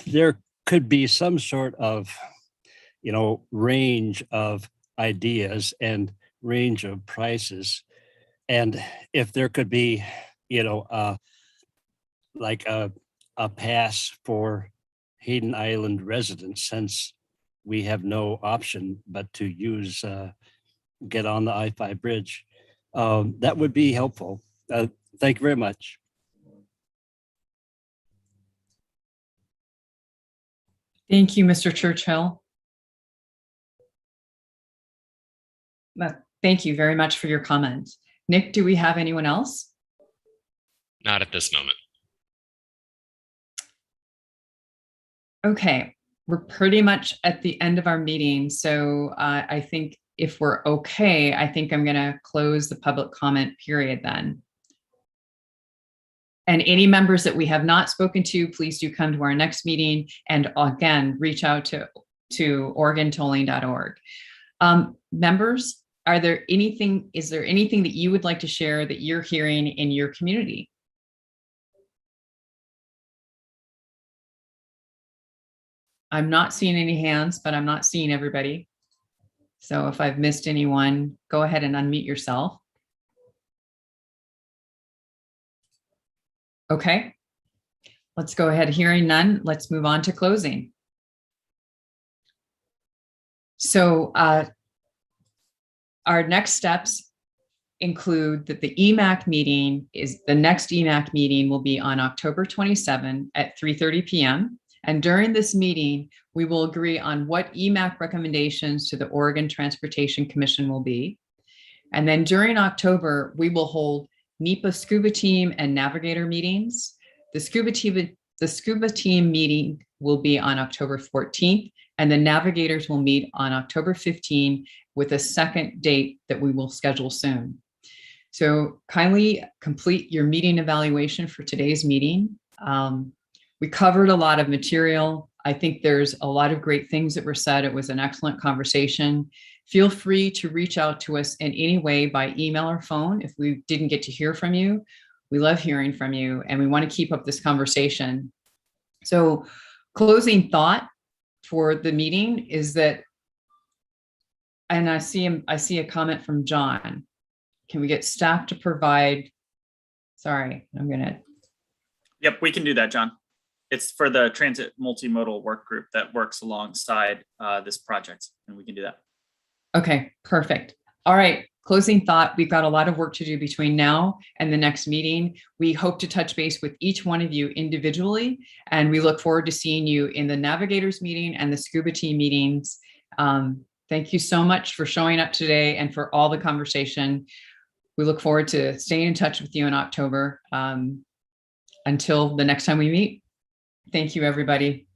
there could be some sort of, range of ideas and range of prices, And if there could be, like a pass for Hayden Island residents, since we have no option but to use, get on the I-5 bridge, that would be helpful. Thank you very much. Thank you, Mr. Churchill. Thank you very much for your comment. Nick, do we have anyone else? Not at this moment. Okay, we're pretty much at the end of our meeting. So I think if we're okay, I think I'm going to close the public comment period then. And any members that we have not spoken to, please do come to our next meeting. And again, reach out to OregonTolling.org. Members, is there anything that you would like to share that you're hearing in your community? I'm not seeing any hands, but I'm not seeing everybody. So if I've missed anyone, go ahead and unmute yourself. Okay, let's go ahead. Hearing none, let's move on to closing. So our next steps include that the EMAC meeting the next EMAC meeting will be on October 27 at 3:30 p.m. And during this meeting, we will agree on what EMAC recommendations to the Oregon Transportation Commission will be. And then during October, we will hold NEPA scuba team and navigator meetings. The scuba team meeting will be on October 14th, and the navigators will meet on October 15 with a second date that we will schedule soon. So kindly complete your meeting evaluation for today's meeting. We covered a lot of material. I think there's a lot of great things that were said. It was an excellent conversation. Feel free to reach out to us in any way by email or phone if we didn't get to hear from you. We love hearing from you, and we want to keep up this conversation. So closing thought for the meeting is that, and I see a comment from John. Can we get staff to provide, sorry, Yep, we can do that, John. It's for the transit multimodal work group that works alongside this project, and we can do that. Okay, perfect. All right, closing thought. We've got a lot of work to do between now and the next meeting. We hope to touch base with each one of you individually, and we look forward to seeing you in the navigators meeting and the scuba team meetings. Thank you so much for showing up today and for all the conversation. We look forward to staying in touch with you in October. Until the next time we meet. Thank you, everybody.